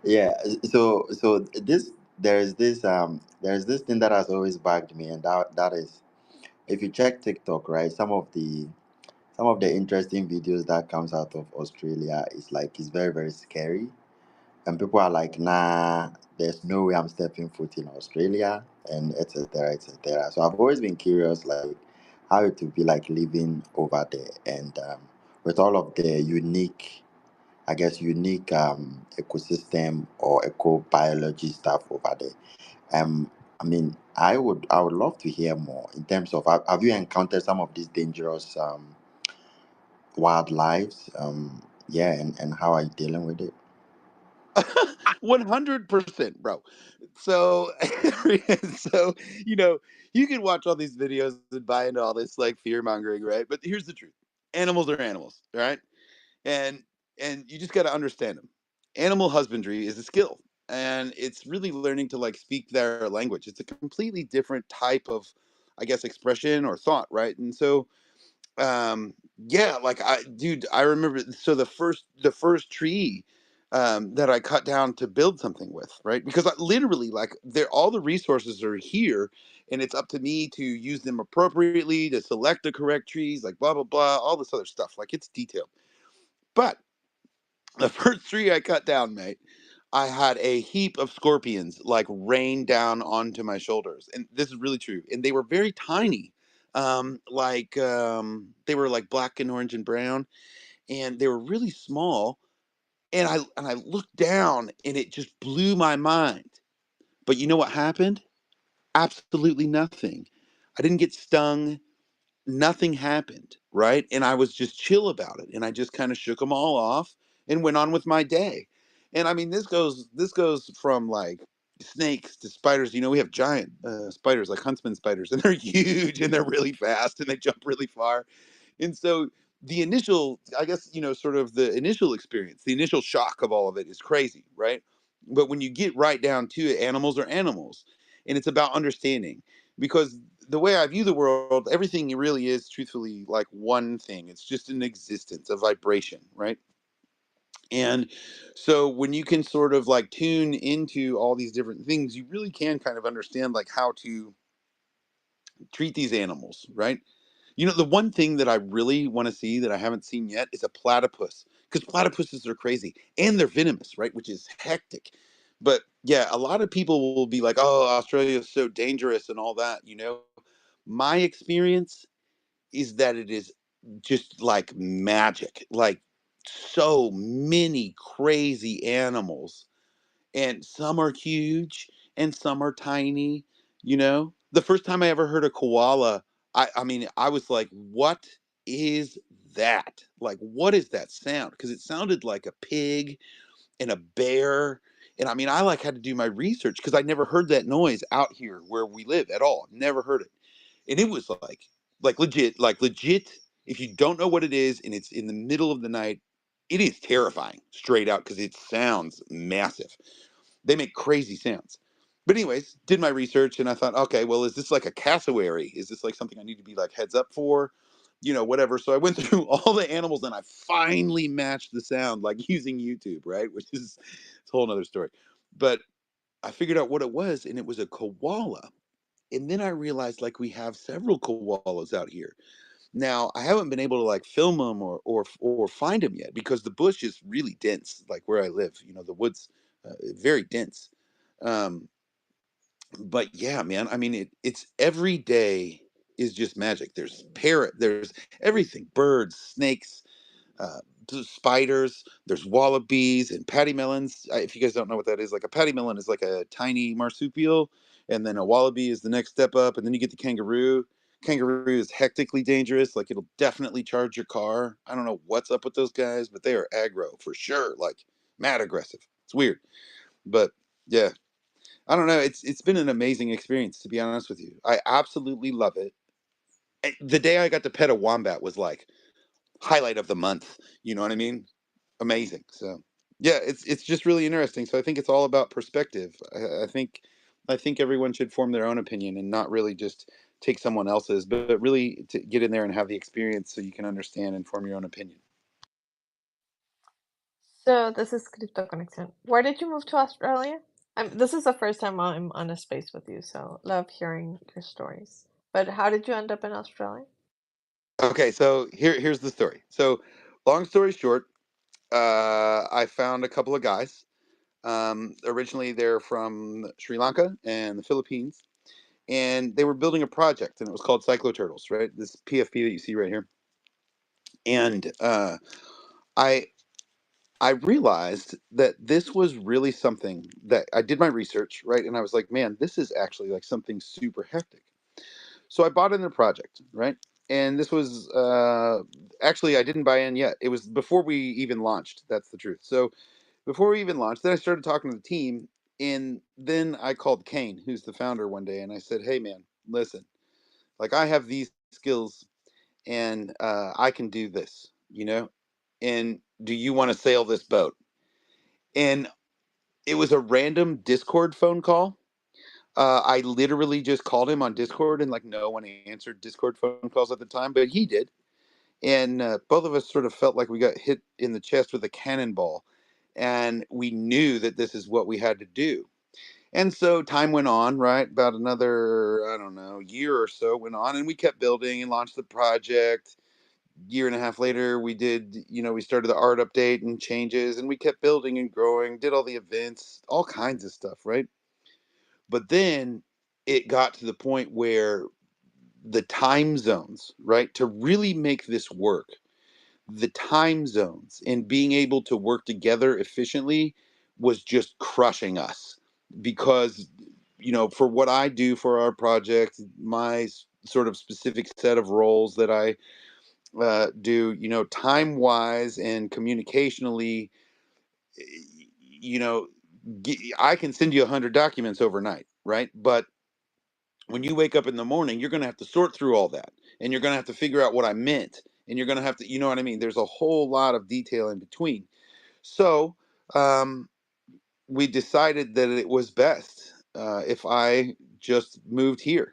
yeah. So there's this thing that has always bugged me, and that is if you check TikTok, right? Some of the interesting videos that comes out of Australia is like it's very very scary, and people are like, nah, there's no way I'm stepping foot in Australia, and etc. etc. So I've always been curious, like how it would be like living over there, and with all of the unique, I guess, unique ecosystem or ecobiology stuff over there. I mean, I would love to hear more in terms of have you encountered some of these dangerous wildlife? Yeah, and how are you dealing with it? 100%, bro. So, so you can watch all these videos and buy into all this like fear mongering, right? But here's the truth: animals are animals, right? And and you just got to understand them. Animal husbandry is a skill, and it's really learning to like speak their language. It's a completely different type of, I guess, expression or thought, right? And so yeah, like I remember, so the first tree that I cut down to build something with, right? Because I literally, like, all the resources are here, and it's up to me to use them appropriately, to select the correct trees, like blah blah blah, all this other stuff. Like, it's detailed. But the first tree I cut down, mate, I had a heap of scorpions like rain down onto my shoulders. And this is really true. And they were very tiny. They were like black and orange and brown, and they were really small. And I looked down, and it just blew my mind. But you know what happened? Absolutely nothing. I didn't get stung. Nothing happened, right? And I was just chill about it, and I just kind of shook them all off and went on with my day. And I mean, this goes from like snakes to spiders. You know, we have giant spiders, like huntsman spiders, and they're huge and they're really fast and they jump really far. And so the initial, I guess, sort of the initial experience, the initial shock of all of it is crazy, right? But when you get right down to it, animals are animals, and it's about understanding. Because the way I view the world, everything really is truthfully like one thing. It's just an existence, a vibration, right? And so when you can sort of like tune into all these different things, you really can kind of understand like how to treat these animals, right? The one thing that I really want to see that I haven't seen yet is a platypus, because platypuses are crazy and they're venomous, right? Which is hectic. But yeah, a lot of people will be like, "Oh, Australia is so dangerous and all that." My experience is that it is just like magic, like so many crazy animals, and some are huge and some are tiny. The first time I ever heard a koala, I mean, I was like, what is that? Like, what is that sound? Because it sounded like a pig and a bear. And I mean, I like had to do my research because I never heard that noise out here where we live at all. Never heard it. And it was like legit. If you don't know what it is and it's in the middle of the night, it is terrifying straight out because it sounds massive. They make crazy sounds. But anyways, did my research and I thought, okay, well, is this like a cassowary? Is this like something I need to be like heads up for? Whatever. So I went through all the animals and I finally matched the sound like using YouTube, right? Which is it's a whole nother story. But I figured out what it was, and it was a koala. And then I realized like we have several koalas out here. Now, I haven't been able to like film them or find them yet because the bush is really dense, like where I live. The woods, very dense. Um, but yeah, man, I mean, it's every day is just magic. There's there's everything, birds, snakes, uh, spiders. There's wallabies and patty melons. If you guys don't know what that is, like a patty melon is like a tiny marsupial, and then a wallaby is the next step up, and then you get the kangaroo. Kangaroo is hectically dangerous. Like, it'll definitely charge your car. I don't know what's up with those guys, but they are aggro for sure. Like, mad aggressive. It's weird, but yeah, I don't know. It's been an amazing experience, to be honest with you. I absolutely love it. The day I got to pet a wombat was like highlight of the month. You know what I mean? Amazing. So yeah, it's just really interesting. So I think it's all about perspective. I think everyone should form their own opinion and not really just take someone else's, but really to get in there and have the experience so you can understand and form your own opinion. So this is Crypto Connection. Where did you move to Australia? This is the first time I'm on a space with you, so love hearing your stories. But how did you end up in Australia? Okay, so here's the story. So long story short, I found a couple of guys. Originally, they're from Sri Lanka and the Philippines, and they were building a project, and it was called Cycloturtles, right? This PFP that you see right here. And I I realized that this was really something that I did my research, right? And I was like, man, this is actually like something super hectic. So I bought in the project, right? And this was actually I didn't buy in yet. It was before we even launched. That's the truth. So before we even launched, then I started talking to the team, and then I called Kane, who's the founder, one day, and I said, "Hey, man, listen, like I have these skills, and I can do this, and do you want to sail this boat? And it was a random Discord phone call. I literally just called him on Discord, and like no one answered Discord phone calls at the time, but he did. And both of us sort of felt like we got hit in the chest with a cannonball, and we knew that this is what we had to do. And so time went on, right? About another, I don't know, year or so went on, and we kept building and launched the project. Year and a half later, we did, we started the art update and changes, and we kept building and growing, did all the events, all kinds of stuff, right? But then it got to the point where the time zones, right, to really make this work, the time zones and being able to work together efficiently was just crushing us because for what I do for our project, my sort of specific set of roles that I do, time wise and communicationally, I can send you 100 documents overnight, right? But when you wake up in the morning, you're going to have to sort through all that, and you're going to have to figure out what I meant, and you're going to have to, you know what I mean? There's a whole lot of detail in between. So we decided that it was best if I just moved here.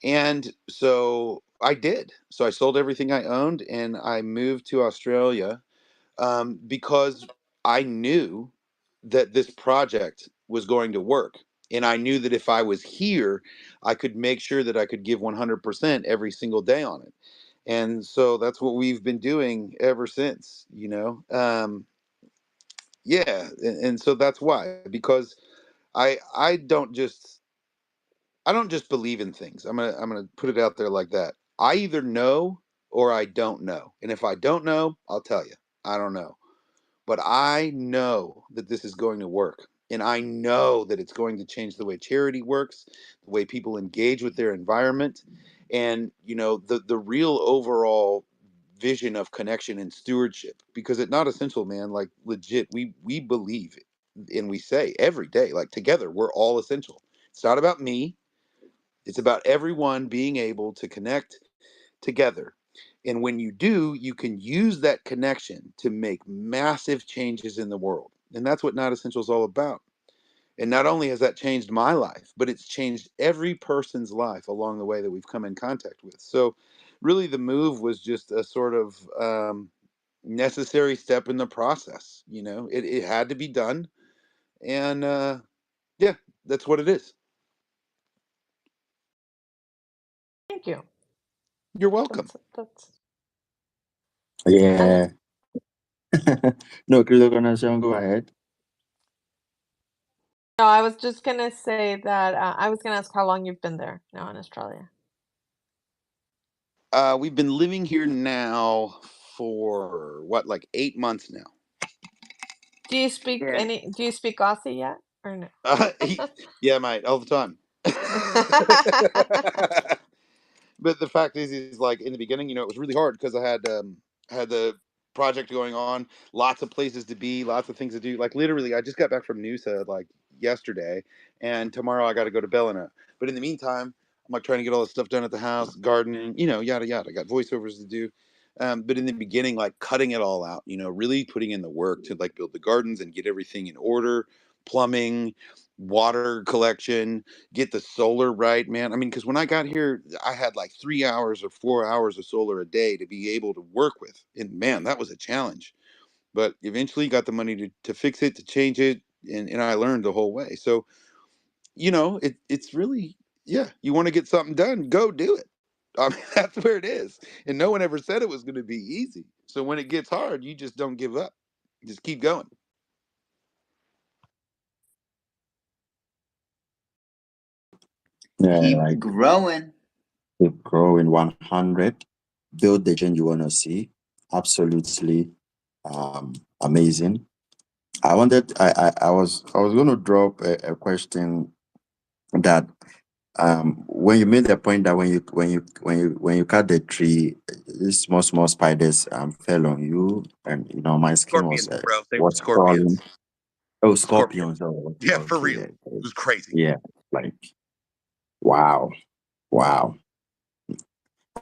And so I did. So I sold everything I owned and I moved to Australia because I knew that this project was going to work. And I knew that if I was here, I could make sure that I could give 100% every single day on it. And so that's what we've been doing ever since, yeah. And so that's why, because I don't just believe in things. I'm gonna put it out there like that. I either know or I don't know. And if I don't know, I'll tell you. I don't know. But I know that this is going to work. And I know that it's going to change the way charity works, the way people engage with their environment, and the real overall vision of connection and stewardship. Because at Not Essential, man, like legit, we believe and we say every day, like together, we're all essential. It's not about me. It's about everyone being able to connect together. And when you do, you can use that connection to make massive changes in the world. And that's what Not Essential is all about. And not only has that changed my life, but it's changed every person's life along the way that we've come in contact with. So, really, the move was just a sort of necessary step in the process. It had to be done. And yeah, that's what it is. Thank you. You're welcome. That's Yeah. No, Cryptocurrency, go ahead. No, I was just gonna say that I was gonna ask how long you've been there now in Australia. We've been living here now for what, like 8 months now. Do you speak Yeah. Do you speak Aussie yet or no? Yeah, mate, all the time. But the fact is like in the beginning, it was really hard because I had the project going on, lots of places to be, lots of things to do. Like literally, I just got back from Noosa like yesterday, and tomorrow I got to go to Bellina. But in the meantime, I'm like trying to get all this stuff done at the house, gardening, yada yada. I got voiceovers to do. But in the beginning, like cutting it all out, really putting in the work to like build the gardens and get everything in order, plumbing, water collection, get the solar right, man. I mean, because when I got here, I had like 3 hours or 4 hours of solar a day to be able to work with. And man, that was a challenge. But eventually got the money to fix it, to change it. And I learned the whole way. So, it's really, yeah, you want to get something done, go do it. I mean, that's where it is. And no one ever said it was going to be easy. So when it gets hard, you just don't give up. Just keep going. Yeah, Keep like growing. keep growing 100, build the change you want to see. Absolutely amazing. I was going to drop a question that when you made the point that when you cut the tree, these small spiders fell on you, and my skin Scorpions, bro. They were was crawling. scorpions. Oh, Scorpions. scorpions. Oh, Yeah, for okay. real. It was crazy. Yeah, like wow.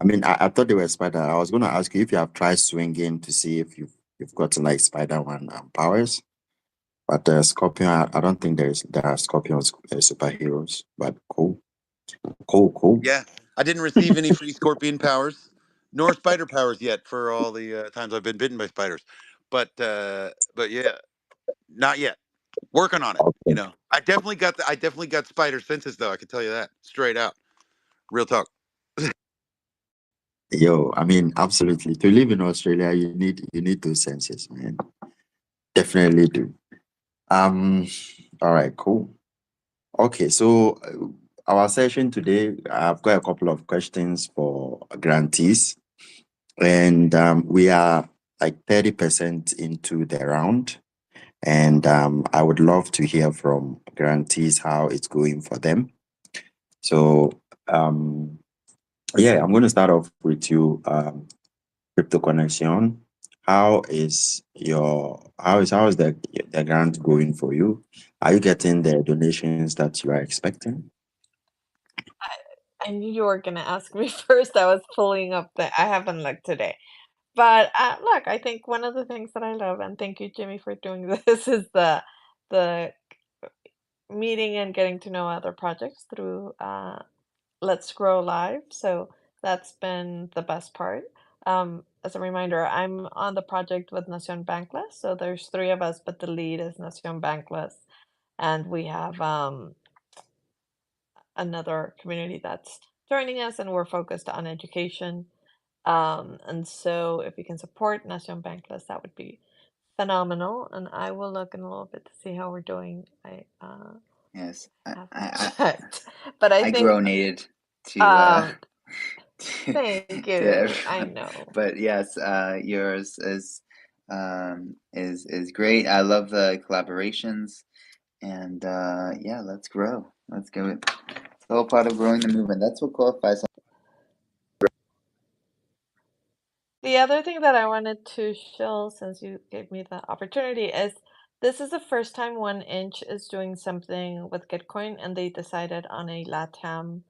I mean, I thought they were spider. I was going to ask you if you have tried swinging to see if you've you've got like Spider-Man powers. But Scorpion, I don't think there are Scorpions superheroes. But cool. Yeah, I didn't receive any free Scorpion powers, nor spider powers yet for all the times I've been bitten by spiders. But yeah, not yet. Working on it. You Okay. know, I definitely got spider senses though. I can tell you that straight out, real talk. Yo, I mean, absolutely. To live in Australia, you need those senses, man. Definitely do. All right, cool. Okay, so our session today, I've got a couple of questions for grantees, and we are like 30% into the round, and I would love to hear from grantees how it's going for them. So, yeah, I'm going to start off with you, Crypto Connection. How is the grant going for you? Are you getting the donations that you are expecting? I knew you were gonna ask me first. I was pulling up I haven't looked today. But look, I think one of the things that I love, and thank you, Jimmy, for doing this, is the meeting and getting to know other projects through Let's Grow Live. So that's been the best part. As a reminder, I'm on the project with Nación Bankless. So there's 3 of us, but the lead is Nación Bankless. And we have another community that's joining us, and we're focused on education. And so if you can support Nación Bankless, that would be phenomenal. And I will look in a little bit to see how we're doing. Yes, haven't checked, but I think gronated to thank you. to I everyone. know. But yes, yours is great. I love the collaborations, and yeah, let's grow. Let's go. It's all part of growing the movement. That's what qualifies. The other thing that I wanted to show, since you gave me the opportunity, is this is the first time 1inch is doing something with Gitcoin, and they decided on a LATAM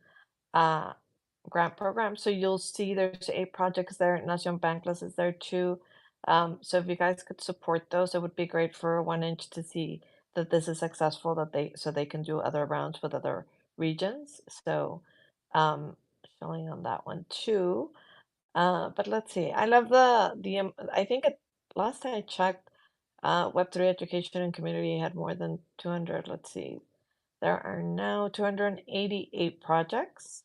grant program. So you'll see there's 8 projects there. Nación Bankless is there too. So if you guys could support those, it would be great for 1inch to see that this is successful, that they can do other rounds with other regions. So showing on that one too. But let's see. I love I think last I checked, Web3 education and community had more than 200. Let's see. There are now 288 projects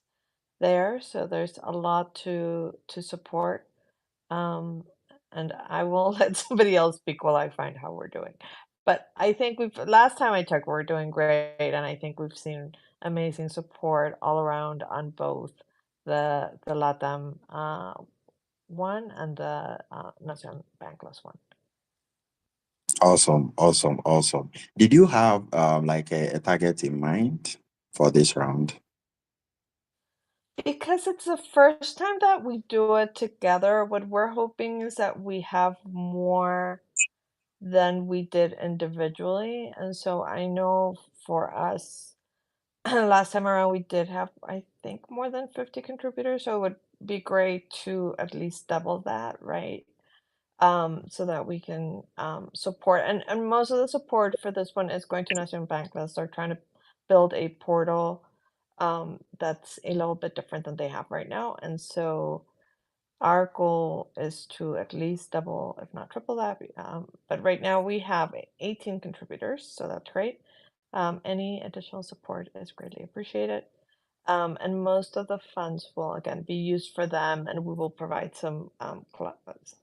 there, so there's a lot to support. And I will let somebody else speak while I find how we're doing. But I think last time I checked, we're doing great, and I think we've seen amazing support all around on both the LATAM one and the Nación Bankless one. Awesome. Did you have like a target in mind for this round? Because it's the first time that we do it together, what we're hoping is that we have more than we did individually. And so I know for us, last time around we did have, I think, more than 50 contributors. So it would be great to at least double that, right? So that we can support. And most of the support for this one is going to Nación Bankless. They're trying to build a portal that's a little bit different than they have right now. And so our goal is to at least double, if not triple that. But right now we have 18 contributors, so that's great. Any additional support is greatly appreciated. And most of the funds will again be used for them, and we will provide some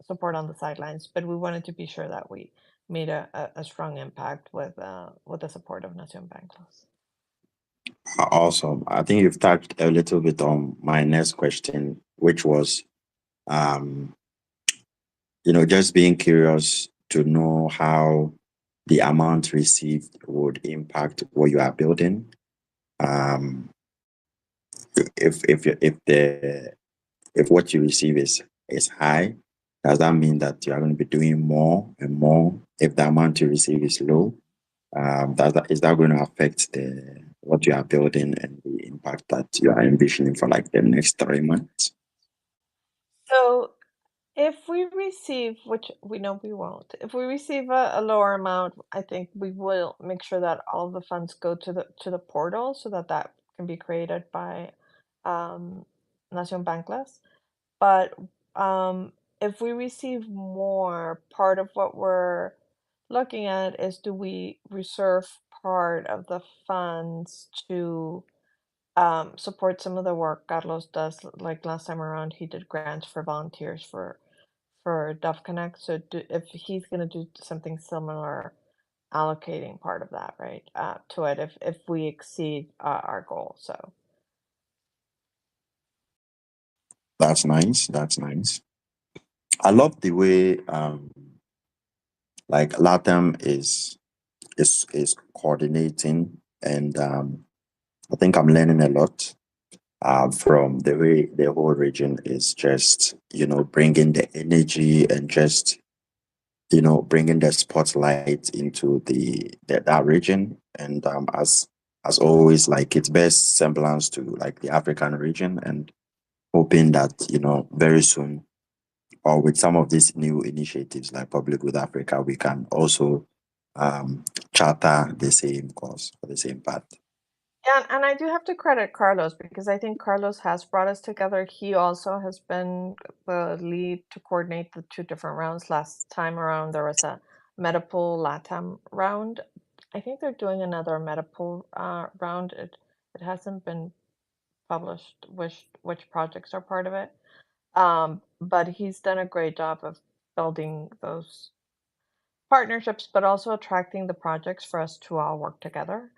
support on the sidelines. But we wanted to be sure that we made a strong impact with the support of Nación Bankless. Awesome. I think you've touched a little bit on my next question, which was, just being curious to know how the amount received would impact what you are building. If what you receive is high, does that mean that you are going to be doing more and more? If the amount you receive is low, is that going to affect what you are building and the impact that you are envisioning for like the next 3 months? So If we receive, which we know we won't, if we receive a lower amount, I think we will make sure that all of the funds go to the portal so that that can be created by Nación Bankless. But if we receive more, part of what we're looking at is, do we reserve part of the funds to support some of the work Carlos does? Like last time around, he did grants for volunteers for Dove Connect. So if he's going to do something similar, allocating part of that, right, to it if we exceed our goal. So That's nice. That's nice. I love the way like LATAM is coordinating, and I think I'm learning a lot from the way the whole region is just, bringing the energy and just, bringing the spotlight into that region. And as always, like, it bears semblance to like the African region, and hoping that, very soon, or with some of these new initiatives like Public with Africa, we can also charter the same course or the same path. yeah, and I do have to credit Carlos because I think Carlos has brought us together. He also has been the lead to coordinate the 2 different rounds. Last time around, there was a Metapool LATAM round. I think they're doing another Metapool round. It hasn't been published which projects are part of it. But he's done a great job of building those partnerships, but also attracting the projects for us to all work together.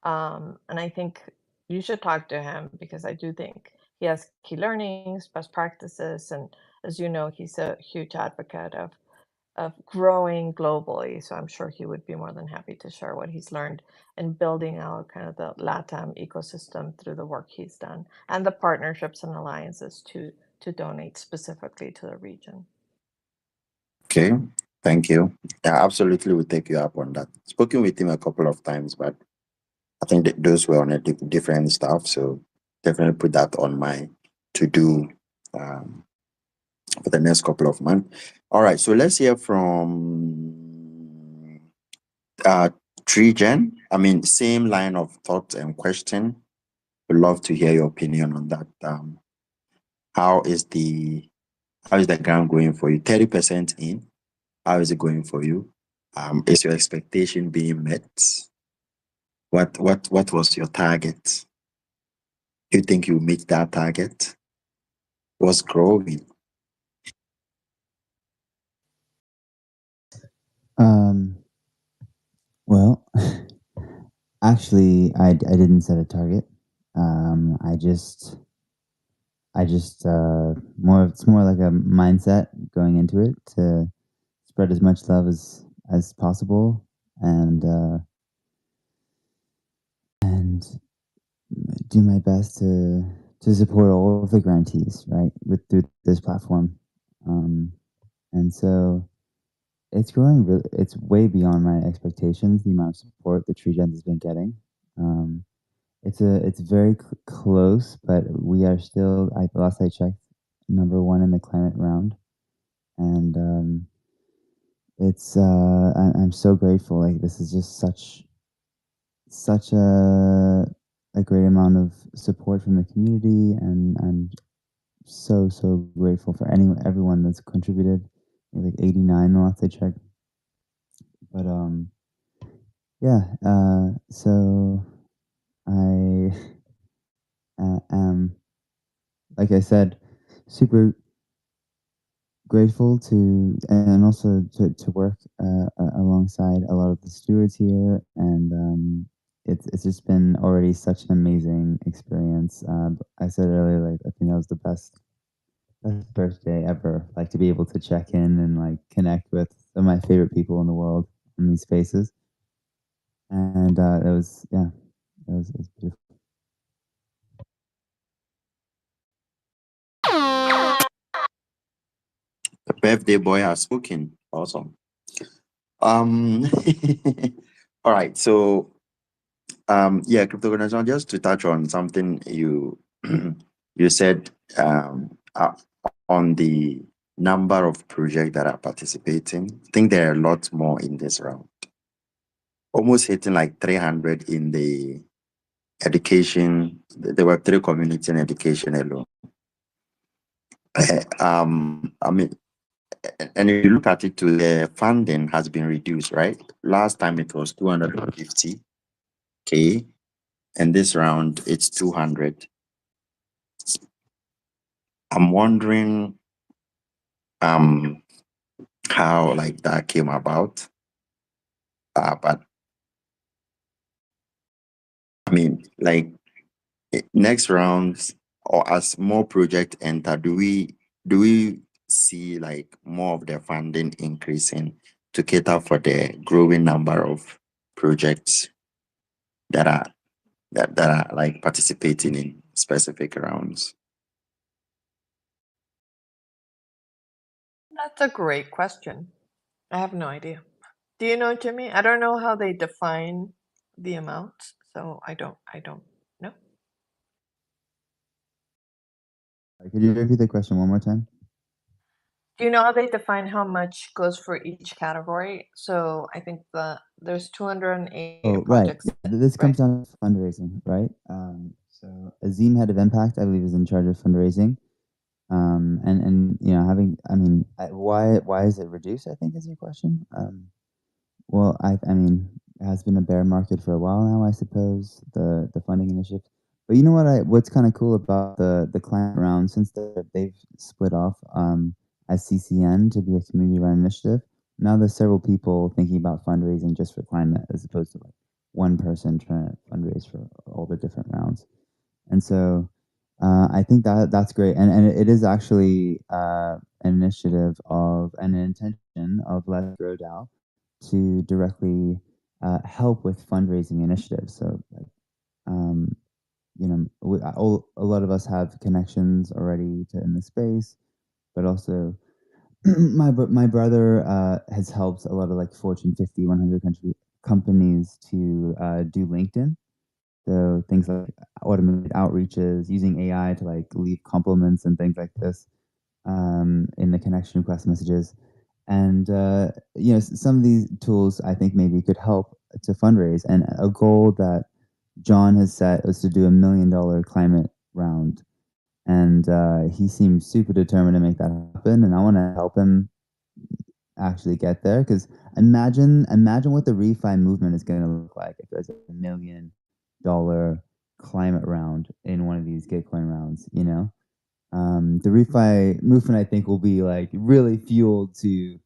And I think you should talk to him because I do think he has key learnings, best practices, and as you know, he's a huge advocate of growing globally. So I'm sure he would be more than happy to share what he's learned in building out kind of the LATAM ecosystem through the work he's done and the partnerships and alliances to donate specifically to the region. Okay, thank you. Yeah, absolutely, we'll take you up on that. Spoken with him a couple of times, but I think that those were on a different stuff, so definitely put that on my to-do for the next couple of months. All right, so let's hear from Trigen. I mean, same line of thought and question. Would love to hear your opinion on that. How is the ground going for you? 30% in. How is it going for you? Is your expectation being met? What was your target? Do you think you meet that target? What's growing? Well, actually, I didn't set a target. I just it's more like a mindset going into it to spread as much love as possible, and do my best to support all of the grantees, right, through this platform. And so it's growing. It's way beyond my expectations, the amount of support the Trigen has been getting. It's very close, but we are still, last I checked, #1 in the climate round. And it's I'm so grateful. Like, this is just such a great amount of support from the community, and I'm so grateful for everyone that's contributed. Like 89 the last I checked. But yeah, so I am, like I said, super grateful to, and also to work alongside a lot of the stewards here, and it's just been already such an amazing experience. I said earlier, like, I think that was the best birthday ever, like, to be able to check in and like connect with some of my favorite people in the world in these spaces. And it was beautiful. The birthday boy has spoken. Awesome. All right, so yeah, Crypto, just to touch on something you you said on the number of projects that are participating. I think there are a lot more in this round. Almost hitting like 300 in the education, the Web3 community and education alone. I mean, and if you look at it, too, the funding has been reduced, right? Last time it was 250K, and this round it's 200. I'm wondering how like that came about. But I mean, like next rounds or as more projects enter, do we see like more of the funding increasing to cater for the growing number of projects that are like participating in specific rounds? That's a great question. I have no idea. Do you know, Jimmy? I don't know how they define the amounts, so I don't know. Could you repeat the question one more time? Do you know how they define how much goes for each category? So I think there's 208 Oh, right. projects. This comes down to fundraising, right? So Azim, head of Impact, I believe, is in charge of fundraising. And you know, why is it reduced, I think is your question. Well, I mean, it has been a bear market for a while now, I suppose, the funding initiative. But you know what's kind of cool about the climate round, since they've split off as CCN to be a community-run initiative, now there's several people thinking about fundraising just for climate as opposed to like one person trying to fundraise for all the different rounds. And so I think that's great. And it is actually an initiative of an intention of Let's Grow DAO to directly help with fundraising initiatives. So, like, you know, a lot of us have connections already in the space, but also my brother has helped a lot of like Fortune 50, 100 companies to do LinkedIn. So things like automated outreaches, using AI to like leave compliments and things like this in the connection request messages. And you know, some of these tools I think maybe could help to fundraise. And a goal that John has set was to do $1 million climate round, and he seems super determined to make that happen. And I want to help him actually get there, because imagine what the refi movement is going to look like if there's $1 million climate round in one of these Gitcoin rounds. You know, the refi movement I think will be like really fueled to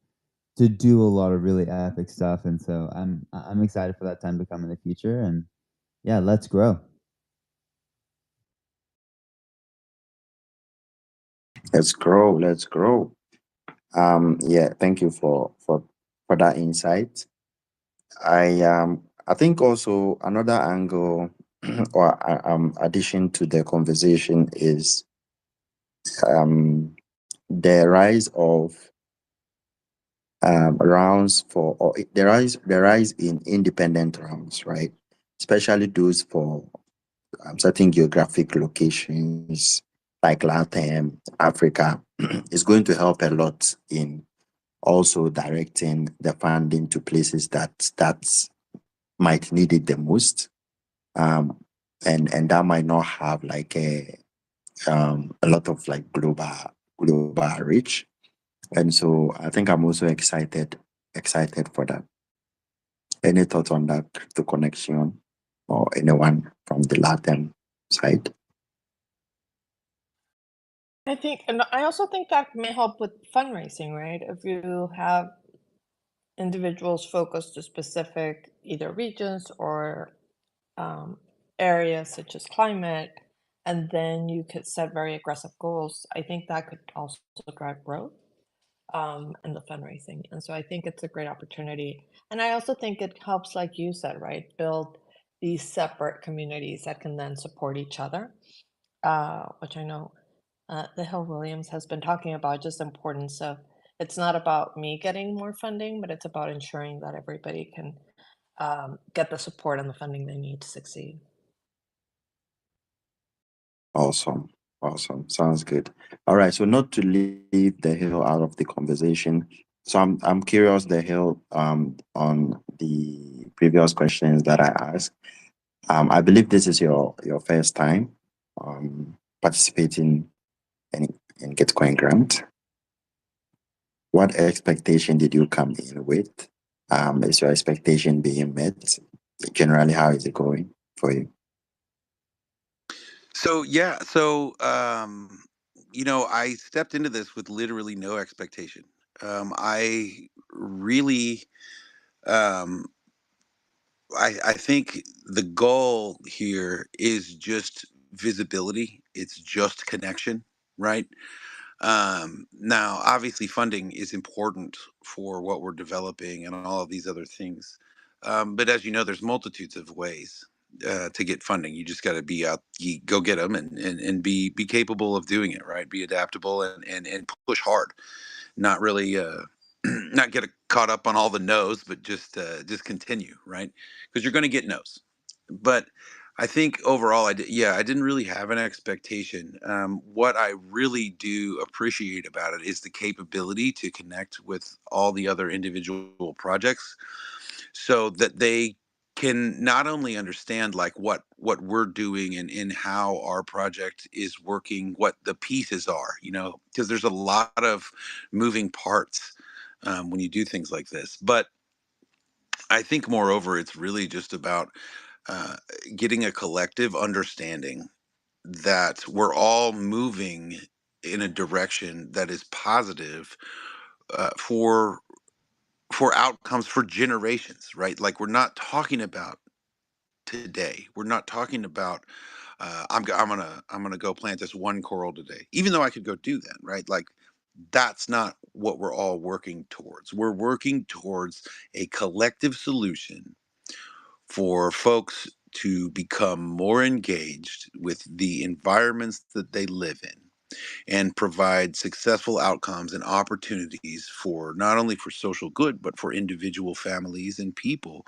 do a lot of really epic stuff, and so I'm excited for that time to come in the future. And yeah, let's grow. Let's grow. Let's grow. Yeah, thank you for that insight. I think also another angle or addition to the conversation is the rise of rounds or the rise in independent rounds, right? Especially those for certain geographic locations like Latin Africa is going to help a lot in also directing the funding to places that might need it the most, and that might not have like a lot of like global reach. And so I think I'm also excited for that. Any thoughts on that, Crypto Connection, or anyone from the Latin side? I think, and I also think that may help with fundraising, right? If you have individuals focused to specific either regions or areas such as climate, and then you could set very aggressive goals, I think that could also drive growth in the fundraising. And so I think it's a great opportunity. And I also think it helps, like you said, right, build these separate communities that can then support each other, which I know the Hill Williams has been talking about, just the importance of, it's not about me getting more funding, but it's about ensuring that everybody can get the support and the funding they need to succeed. Awesome. Awesome. Sounds good. All right. So not to leave the hill out of the conversation. So I'm curious, the hill, on the previous questions that I asked. I believe this is your first time participating in Gitcoin Grant. What expectation did you come in with? Is your expectation being met? Generally, how is it going for you? So I stepped into this with literally no expectation. I really, um, I think the goal here is just visibility. It's just connection, right? Now, obviously, funding is important for what we're developing and all of these other things. But as you know, there's multitudes of ways to get funding. You just got to be out, you go get them, and be capable of doing it, right? Be adaptable and push hard. Not really, not get caught up on all the no's, but just continue, right? Because you're going to get no's. But I think overall, I didn't really have an expectation. What I really do appreciate about it is the capability to connect with all the other individual projects, so that they can not only understand like what we're doing and how our project is working, what the pieces are, because there's a lot of moving parts when you do things like this. But I think moreover, it's really just about uh, getting a collective understanding that we're all moving in a direction that is positive for outcomes for generations, right? Like, we're not talking about today. We're not talking about I'm gonna go plant this one coral today, even though I could go do that, right? Like, that's not what we're all working towards. We're working towards a collective solution for folks to become more engaged with the environments that they live in and provide successful outcomes and opportunities for not only for social good, but for individual families and people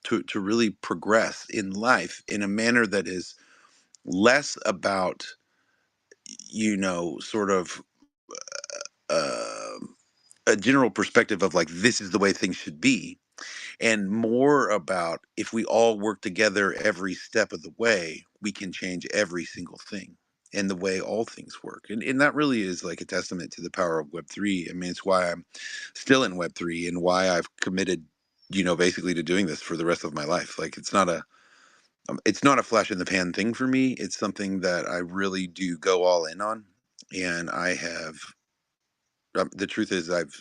to really progress in life in a manner that is less about, sort of uh, a general perspective of like, this is the way things should be, and more about, if we all work together every step of the way, we can change every single thing and the way all things work. And that really is like a testament to the power of Web3. I mean, it's why I'm still in Web3 and why I've committed, basically to doing this for the rest of my life. Like, it's not a flash in the pan thing for me. It's something that I really do go all in on. And the truth is, I've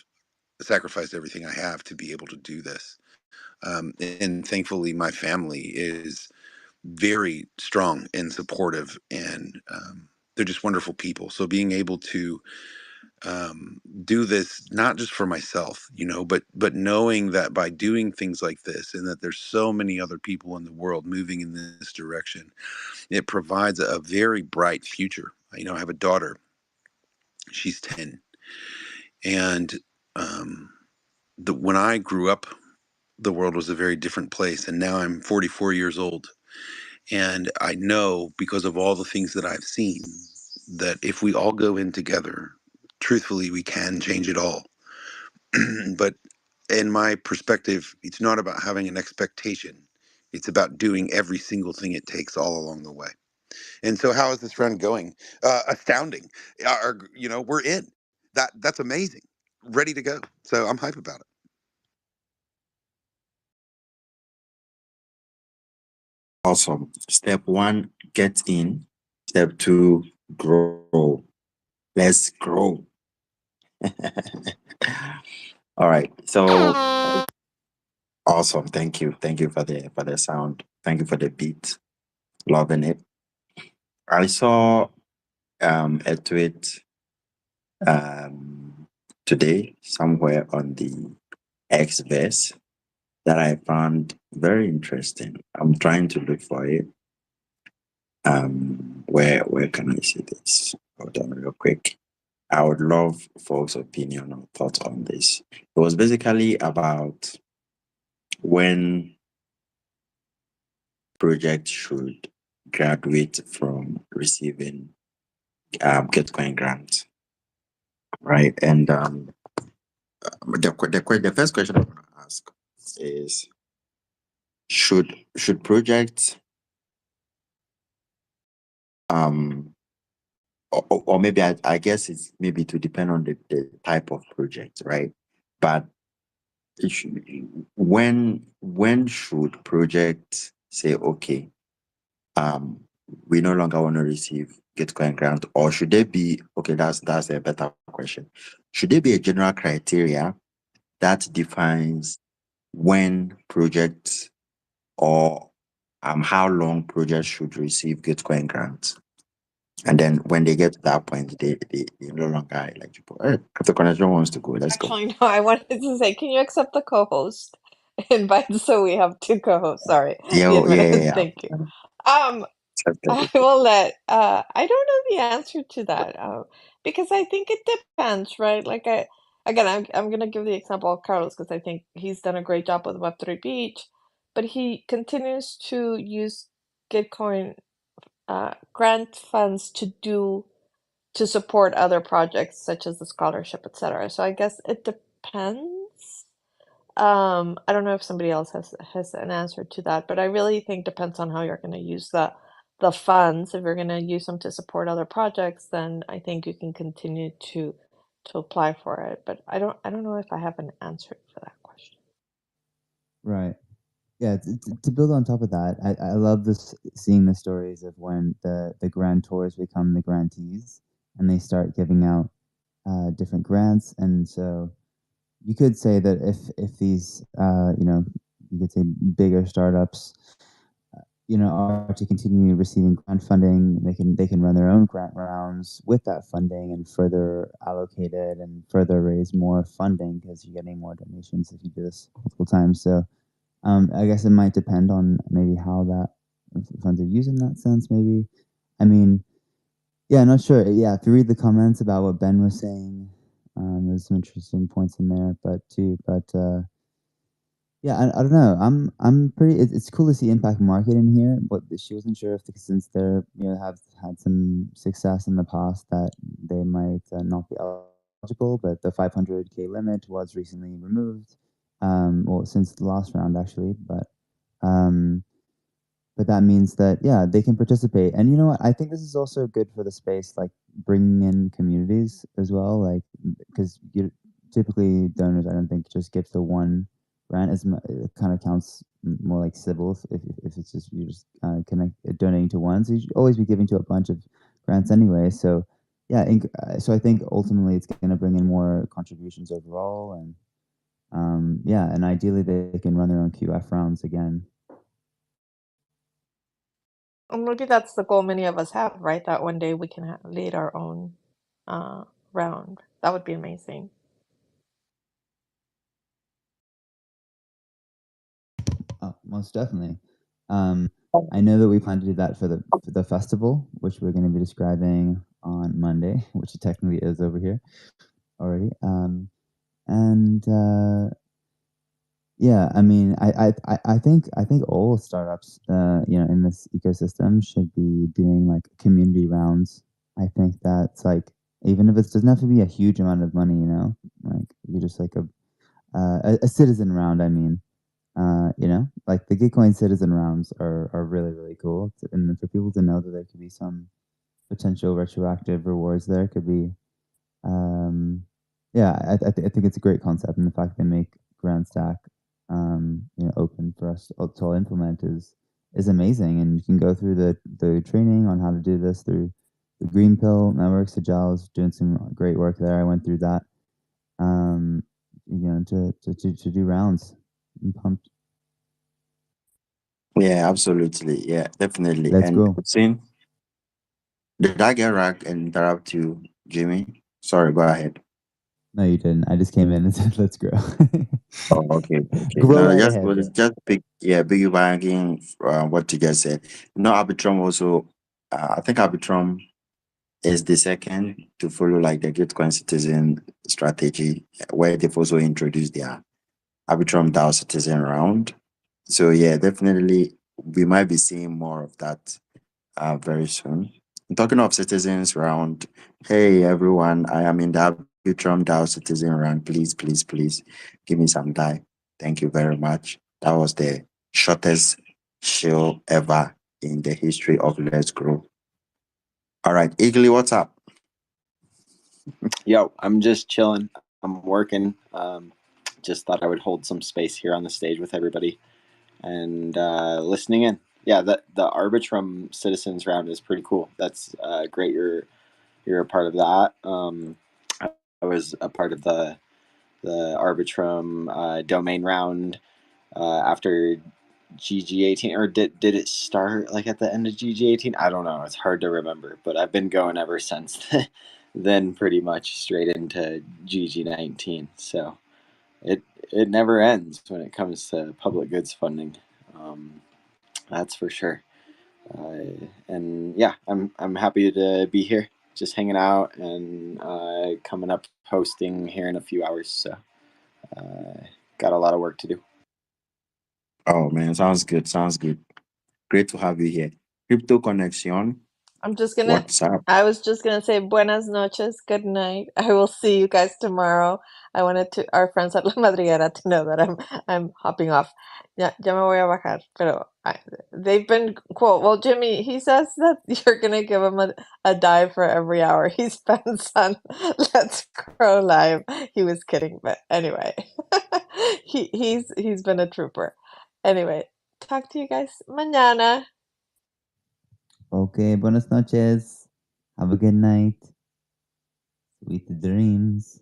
sacrificed everything I have to be able to do this. And thankfully, my family is very strong and supportive, and they're just wonderful people. So being able to do this, not just for myself, but knowing that by doing things like this, and that there's so many other people in the world moving in this direction, it provides a very bright future. I have a daughter. She's 10, and when I grew up, the world was a very different place, and now I'm 44 years old. And I know, because of all the things that I've seen, that if we all go in together, truthfully, we can change it all. But in my perspective, it's not about having an expectation. It's about doing every single thing it takes all along the way. And so, how is this round going? Astounding. We're in. That's amazing. Ready to go. So I'm hype about it. Awesome. Step 1, get in. Step 2, grow. Let's grow. All right. So awesome. Thank you. Thank you for the sound. Thank you for the beat. Loving it. I saw a tweet today somewhere on the Xverse that I found very interesting. I'm trying to look for it. Where can I see this? Hold on real quick. I would love folks' opinion or thoughts on this. It was basically about when projects should graduate from receiving Gitcoin grant, right? And the first question I'm going to ask is, should projects or maybe I guess it's maybe to depend on the type of project, right? But it should, when should projects say, okay, we no longer want to receive Gitcoin grant, or should there be, okay, that's a better question. Should there be a general criteria that defines when projects or how long projects should receive Gitcoin grants? And then when they get to that point, they no longer are eligible. If the connection wants to go, let's go. Actually, no, I wanted to say, can you accept the co-host invite so we have two co-hosts? Sorry, Yeah. Thank you. I will let. I don't know the answer to that because I think it depends, right? Like I'm gonna give the example of Carlos because I think he's done a great job with Web3 Beach, but he continues to use Gitcoin grant funds to support other projects such as the scholarship, etc. So I guess it depends. I don't know if somebody else has an answer to that, but I really think depends on how you're going to use the funds. If you're going to use them to support other projects, then I think you can continue to apply for it. But I don't know if I have an answer for that question. Right. Yeah, to build on top of that, I love seeing the stories of when the grantors become the grantees and they start giving out different grants. And so you could say that if these, you could say bigger startups, are to continue receiving grant funding, they can run their own grant rounds with that funding and further allocate it and further raise more funding because you're getting more donations if you do this multiple times. So I guess it might depend on maybe how that funds are used in that sense. Maybe, I mean, yeah, not sure. Yeah, if you read the comments about what Ben was saying, there's some interesting points in there. But yeah, I don't know. I'm pretty. It's cool to see Impact Market in here, but she wasn't sure if since they're have had some success in the past that they might not be eligible. But the 500K limit was recently removed. Well, since the last round actually, but that means that yeah, they can participate. And you know what? I think this is also good for the space, like bringing in communities as well, like because typically donors, I don't think just give the one grant it kind of counts more like civil if it's just you just donating to one. So you should always be giving to a bunch of grants anyway. So yeah, so I think ultimately it's going to bring in more contributions overall, and yeah, and ideally they can run their own QF rounds again. And maybe that's the goal many of us have, right? That one day we can lead our own round. That would be amazing. Oh, most definitely. I know that we plan to do that for the festival, which we're going to be describing on Monday, which it technically is over here already. And yeah, I mean, I think all startups, in this ecosystem should be doing like community rounds. I think that's like, even if it doesn't have to be a huge amount of money, like you're just like a citizen round. I mean, like the Gitcoin citizen rounds are really, really cool. And for people to know that there could be some potential retroactive rewards there could be, yeah, I think it's a great concept. And the fact they make GrandStack, open for us to all implement is amazing. And you can go through the training on how to do this through the Green Pill Network. So Giles doing some great work there. I went through that, to do rounds. I'm pumped. Yeah, absolutely. Yeah, definitely. Let's go. Did I get right and interrupt you, Jimmy? Sorry, go ahead. No, you didn't. I just came in and said, "Let's grow." Oh, okay. Grow No, right just ahead, was just piggybacking what you just said. Arbitrum also. I think Arbitrum is the second to follow like the Gitcoin Citizen strategy, where they've also introduced their Arbitrum DAO Citizen round. So yeah, definitely we might be seeing more of that very soon. Talking of citizens round, hey everyone, I am in the Arbitrum DAO citizen round. Please, please, please give me some DAI. Thank you very much. That was the shortest show ever in the history of Let's Grow. All right, Eagly, what's up? Yo, I'm just chilling. I'm working. Just thought I would hold some space here on the stage with everybody and listening in. Yeah, the Arbitrum Citizens round is pretty cool. That's great. You're a part of that. I was a part of the Arbitrum domain round after GG18, or did it start like at the end of GG18? I don't know. It's hard to remember, but I've been going ever since then, pretty much straight into GG19. So it never ends when it comes to public goods funding. That's for sure. And yeah, I'm happy to be here, just hanging out and coming up hosting here in a few hours. So got a lot of work to do. Oh man, sounds good. Sounds good. Great to have you here. Crypto Connection. I was just gonna say buenas noches, good night. I will see you guys tomorrow. I wanted our friends at La Madriguera to know that I'm hopping off. Ya me voy a bajar, pero they've been cool. Well, Jimmy, he says that you're gonna give him a dive for every hour he spends on Let's Grow Live. He was kidding, but anyway, he's been a trooper. Anyway, talk to you guys mañana. Okay, buenas noches. Have a good night. Sweet dreams.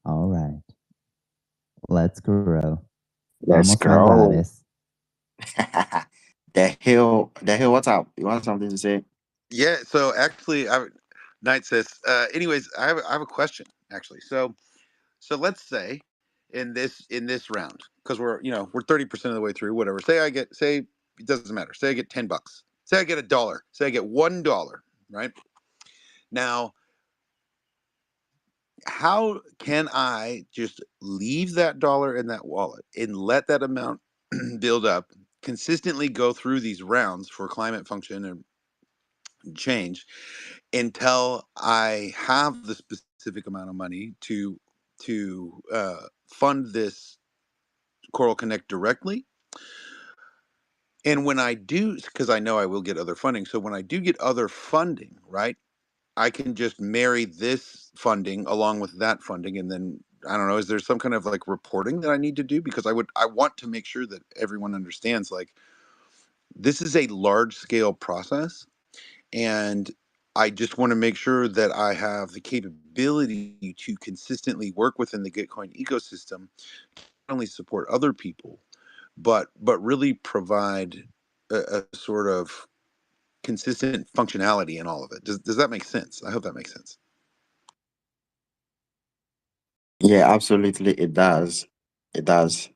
All right. Let's grow. Let's grow. The hill, what's up? You want something to say? Yeah, so actually, Knight says, anyways, I have a question, actually. So let's say in this round, because we're 30% of the way through, whatever. Say it doesn't matter. Say I get $10. Say I get $1. Say I get $1, right? Now, how can I just leave that dollar in that wallet and let that amount build up, consistently go through these rounds for climate function and change until I have the specific amount of money to fund this Coral Connect directly? And when I do, because I know I will get other funding, so when I do get other funding, right, I can just marry this funding along with that funding, and then I don't know, is there some kind of like reporting that I need to do? Because I want to make sure that everyone understands, like, this is a large scale process, and I just want to make sure that I have the capability to consistently work within the Gitcoin ecosystem, not only support other people, but really provide a sort of consistent functionality in all of it. Does that make sense? I hope that makes sense. Yeah, absolutely, it does. It does.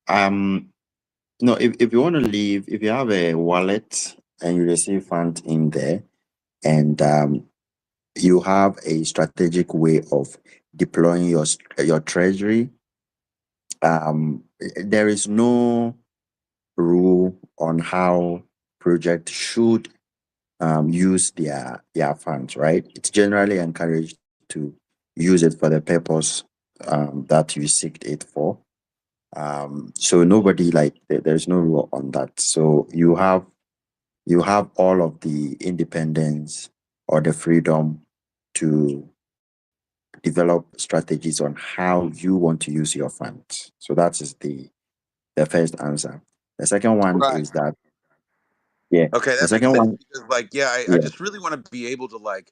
No, if you want to leave, if you have a wallet and you receive funds in there, and you have a strategic way of deploying your treasury, there is no rule on how project should use their funds, right? It's generally encouraged to use it for the purpose that you seek it for. So nobody, like, there's no rule on that. So you have all of the independence or the freedom to develop strategies on how you want to use your funds. So that is the first answer. The second one is that, yeah. Okay, The that makes second sense one, because, like, I just really want to be able to, like,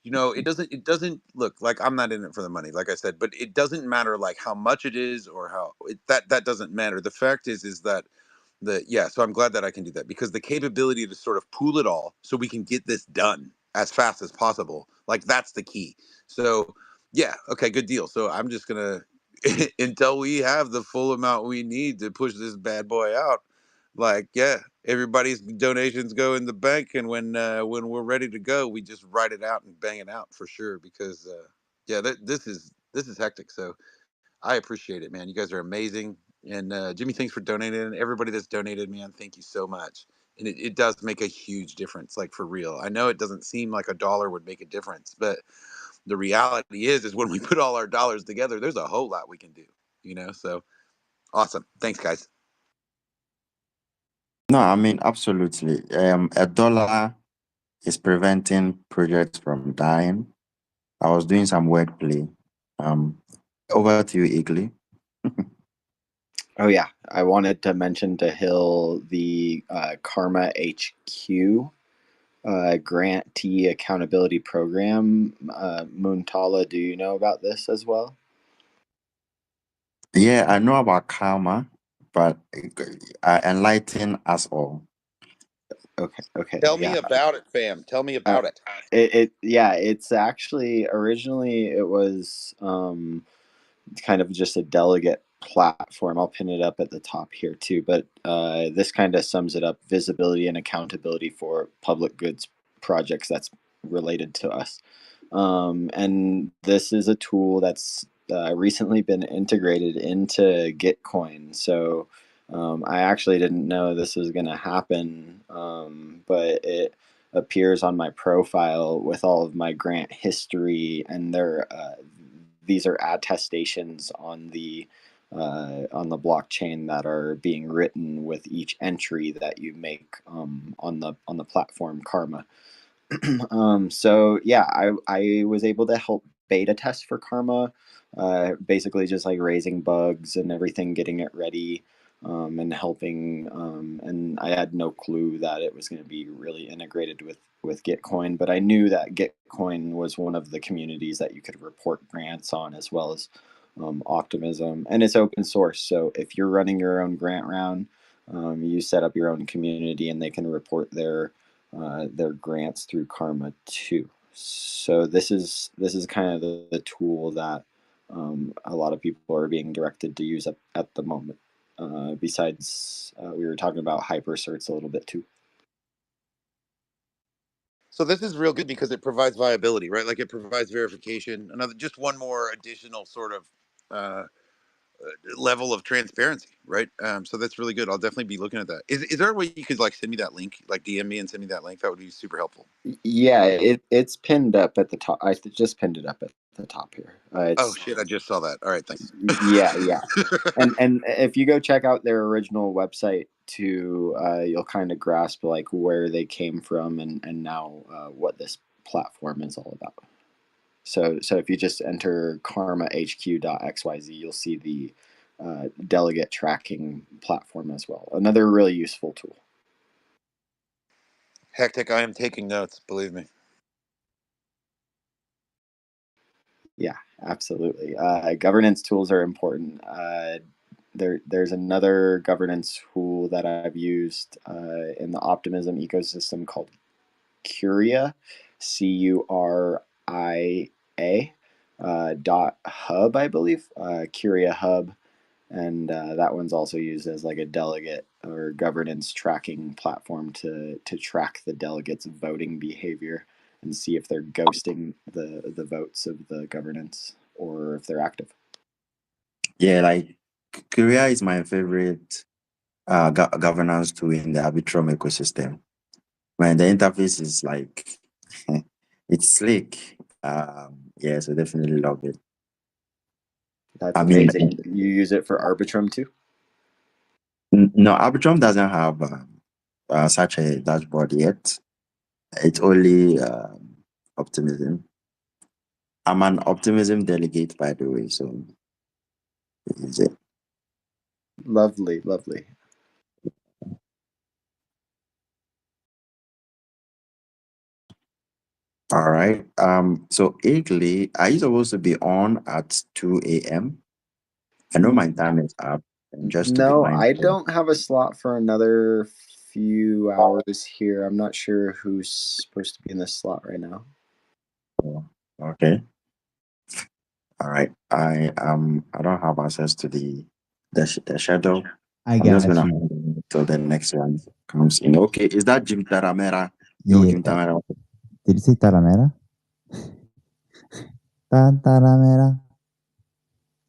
it doesn't look like I'm not in it for the money, like I said, but it doesn't matter like how much it is or how that doesn't matter. The fact is that so I'm glad that I can do that, because the capability to sort of pool it all so we can get this done as fast as possible, like, that's the key. So yeah, okay, good deal. So I'm just gonna until we have the full amount we need to push this bad boy out, like, yeah, everybody's donations go in the bank, and when we're ready to go, we just write it out and bang it out for sure, because yeah, this is hectic. So I appreciate it, man. You guys are amazing. And Jimmy, thanks for donating. And everybody that's donated, man, thank you so much. And it does make a huge difference, like for real. I know it doesn't seem like $1 would make a difference, but the reality is when we put all our dollars together, there's a whole lot we can do, you know? So awesome. Thanks, guys. No, I mean, absolutely. $1 is preventing projects from dying. I was doing some wordplay. Over to you, Eagly. Oh yeah, I wanted to mention to Hill the Karma HQ grantee accountability program. Muntala, do you know about this as well? Yeah, I know about Karma, but enlighten us all. Okay. Tell me about it, fam. Tell me about it. It's actually originally it was kind of just a delegate platform. I'll pin it up at the top here too, but this kind of sums it up: visibility and accountability for public goods projects that's related to us. And this is a tool that's recently been integrated into Gitcoin. So I actually didn't know this was going to happen, but it appears on my profile with all of my grant history, and these are attestations on the blockchain that are being written with each entry that you make on the platform Karma. So yeah, I was able to help beta test for Karma, basically just like raising bugs and everything, getting it ready, and helping. And I had no clue that it was going to be really integrated with Gitcoin, but I knew that Gitcoin was one of the communities that you could report grants on, as well as Optimism, and it's open source. So if you're running your own grant round, you set up your own community, and they can report their grants through Karma too. So this is kind of the tool that a lot of people are being directed to use at the moment. Besides, we were talking about hypercerts a little bit too. So this is real good because it provides viability, right? Like it provides verification. Just one more additional sort of level of transparency, right? So that's really good. I'll definitely be looking at that. Is there a way you could like send me that link, like DM me and send me that link? That would be super helpful. Yeah, it's pinned up at the top. I just pinned it up at the top here. Oh shit! I just saw that. All right, thanks. Yeah. And if you go check out their original website too, you'll kind of grasp like where they came from and now what this platform is all about. So if you just enter karmahq.xyz, you'll see the delegate tracking platform as well. Another really useful tool. Hectic, I am taking notes, believe me. Yeah, absolutely. Governance tools are important. There's another governance tool that I've used in the Optimism ecosystem called Curia, Curia .hub, I believe. Curia Hub, and that one's also used as like a delegate or governance tracking platform to track the delegates' voting behavior and see if they're ghosting the votes of the governance or if they're active. Yeah, like Curia is my favorite governance tool in the Arbitrum ecosystem. When the interface is like, it's slick. Yeah, so definitely love it. That's amazing. You use it for Arbitrum too? No, Arbitrum doesn't have such a dashboard yet. It's only Optimism. I'm an Optimism delegate, by the way, so is it. Lovely. All right. So Eagly, are you supposed to be on at 2 a.m.? I know my time is up. No, I don't have a slot for another few hours here. I'm not sure who's supposed to be in this slot right now. Oh, okay. All right. I don't have access to the schedule. I'm just gonna till the next one comes in. Okay, is that Jim Taramera? Yo, Yeah. Jim Taramera. Did you say Taramera? Taramera.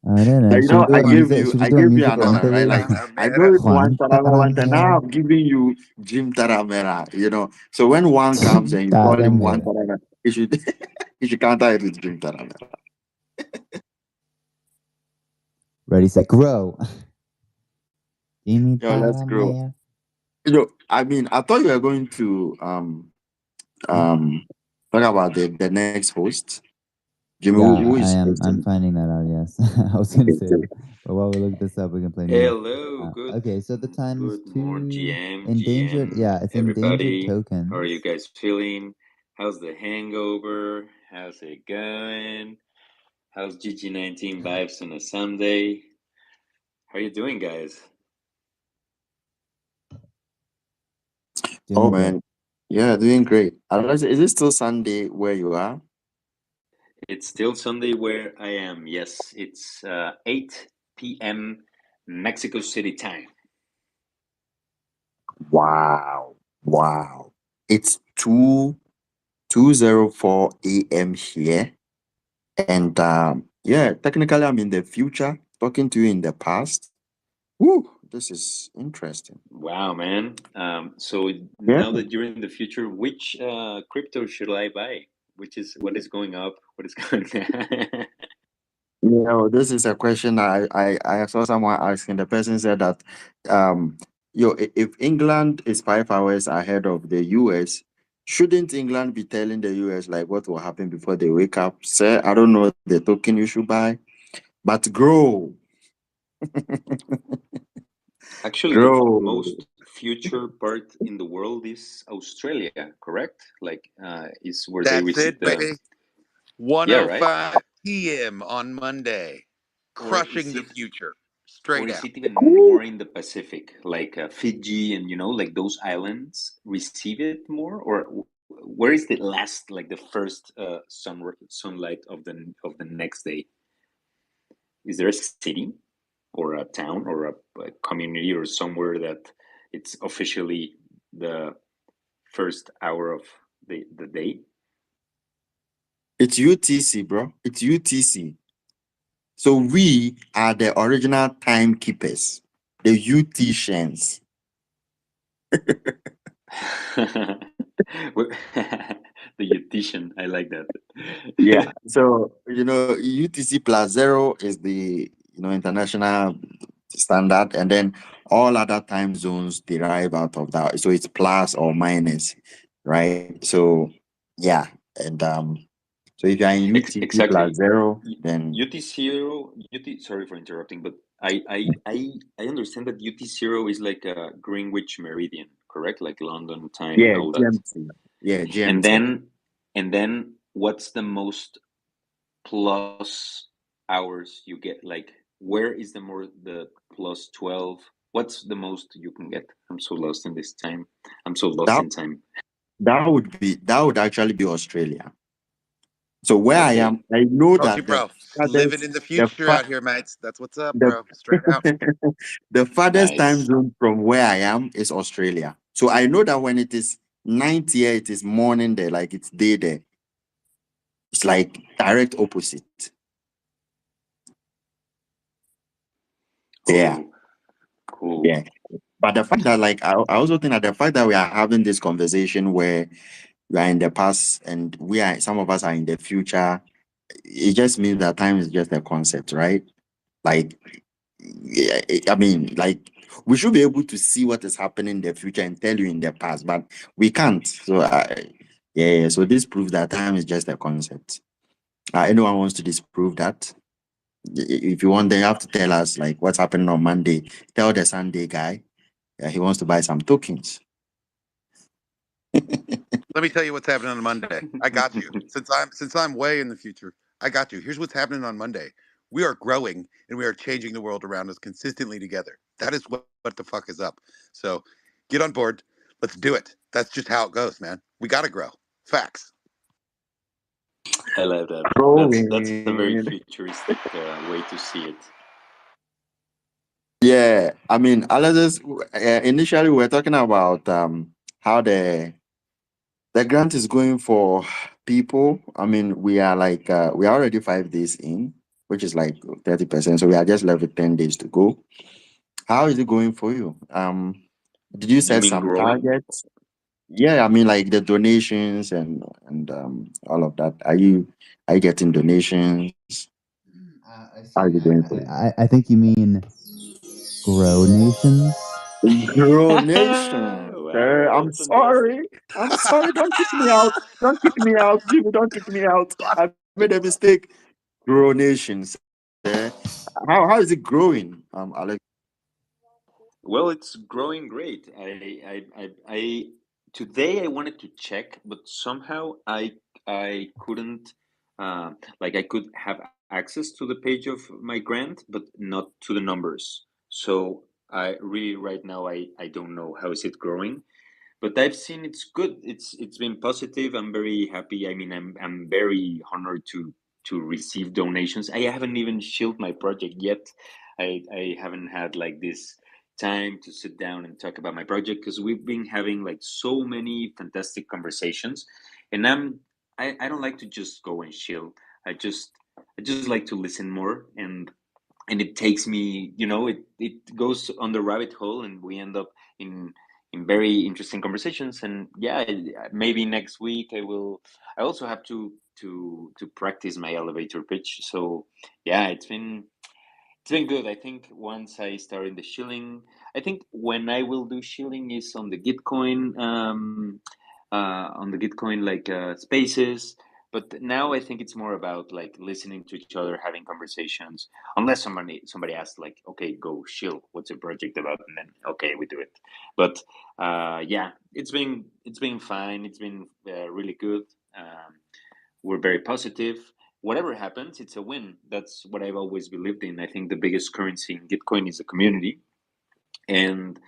I don't know. Like, you know, I gave you Should we do a musical another, right? Like, interlude? I know it's Juan one Taramera, and now Taramera. I'm giving you Jim Taramera, you know. So when one comes and you call him one Taramera. Taramera, you should you should counter it with Jim Taramera. Ready, set, grow. Jimmy Yo, let's grow. Taramera. You know, I mean, I thought you were going to talk about the next host. Jimmy, Yeah, who is I'm hosting? finding that out, yes. I was gonna say it. But while we look this up, we can play music. Hello, good. Okay, so the time is Good morning, GM, endangered. Yeah, it's endangered everybody. tokens. How are you guys feeling? How's the hangover? How's it going? How's GG19 vibes on a Sunday? How are you doing, guys? Oh man, yeah, doing great. Is it still Sunday where you are? It's still Sunday where I am. Yes, it's 8 p.m. Mexico City time. Wow. It's 2:04 a.m. here. And yeah, technically I'm in the future, talking to you in the past. Woo, this is interesting. Wow, man. So now that you're in the future, which crypto should I buy? What is going up? What is going down? You know, this is a question I saw someone asking. The person said that if England is 5 hours ahead of the US, shouldn't England be telling the US like what will happen before they wake up? Sir, I don't know the token you should buy, but grow. Actually, the most future part in the world is Australia, correct? Like, is where they receive That's it, baby. 1:05 p.m. on Monday, crushing the future. Straight or is out. it even more in the Pacific, like Fiji and like those islands receive it more, or where is the last, like the first sunlight of the next day? Is there a city or a town or a community or somewhere that it's officially the first hour of the day? It's UTC, bro. It's UTC. So we are the original timekeepers, the UTicians. The UTician, I like that. Yeah. So UTC plus 0 is the international standard, and then all other time zones derive out of that. So it's plus or minus, right? So yeah, and so if you're in UTC plus 0, then UT0. Sorry for interrupting, but I understand that UT0 is like a Greenwich Meridian, correct? Like London time and all that. GMT. Yeah, GMT. And then what's the most plus hours you get? Like, where is the plus 12? What's the most you can get? I'm so lost in this time. I'm so lost in time. That would actually be Australia. So where I am, I know that bro, living in the future out here, mates. That's what's up, bro. Straight out. The farthest time zone from where I am is Australia. So I know that when it is night here, it is morning there, like it's day there. It's like direct opposite. Yeah. Cool. Yeah. But the fact that, like, I also think that the fact that we are having this conversation where we are in the past and some of us are in the future, it just means that time is just a concept, right? Like, I mean, like, we should be able to see what is happening in the future and tell you in the past, but we can't. So, so this proves that time is just a concept. Anyone wants to disprove that? If you want, they have to tell us, like, what's happening on Monday. Tell the Sunday guy he wants to buy some tokens. Let me tell you what's happening on Monday. I got you. Since I'm way in the future, I got you. Here's what's happening on Monday. We are growing and we are changing the world around us consistently together. That is what the fuck is up. So get on board. Let's do it. That's just how it goes, man. We got to grow. Facts. I love that. That's a very futuristic way to see it. Yeah, I mean, initially we were talking about how the grant is going for people. I mean, we are like we are already 5 days in, which is like 30%. So we are just left with 10 days to go. How is it going for you? Did you set some targets? Yeah, I mean, like the donations and all of that. Are you getting donations? How is it going for you? I think you mean grow nations. Grow nation. Wow, I'm that's fantastic. sorry. I'm sorry. Don't kick me out. Don't kick me out, Jimmy. Don't kick me out. I made a mistake. Grow nations. How is it growing, Alex? Well, it's growing great. Today I wanted to check, but somehow I couldn't. Like I could have access to the page of my grant, but not to the numbers. So I really right now I don't know how is it growing, but I've seen it's good. It's been positive. I'm very happy. I mean, I'm very honored to receive donations. I haven't even shielded my project yet. I haven't had like this time to sit down and talk about my project because we've been having like so many fantastic conversations, and I don't like to just go and chill. I just like to listen more, and it takes me, it goes on the rabbit hole, and we end up in very interesting conversations. And yeah, maybe next week I also have to practice my elevator pitch. So yeah, it's been good. I think once I start in the shilling, I think when I will do shilling is on the Gitcoin like spaces. But now I think it's more about like listening to each other, having conversations. Unless somebody asks like, okay, go shill. What's your project about? And then okay, we do it. But yeah, it's been fine. It's been really good. We're very positive. Whatever happens, it's a win. That's what I've always believed in. I think the biggest currency in Gitcoin is the community, and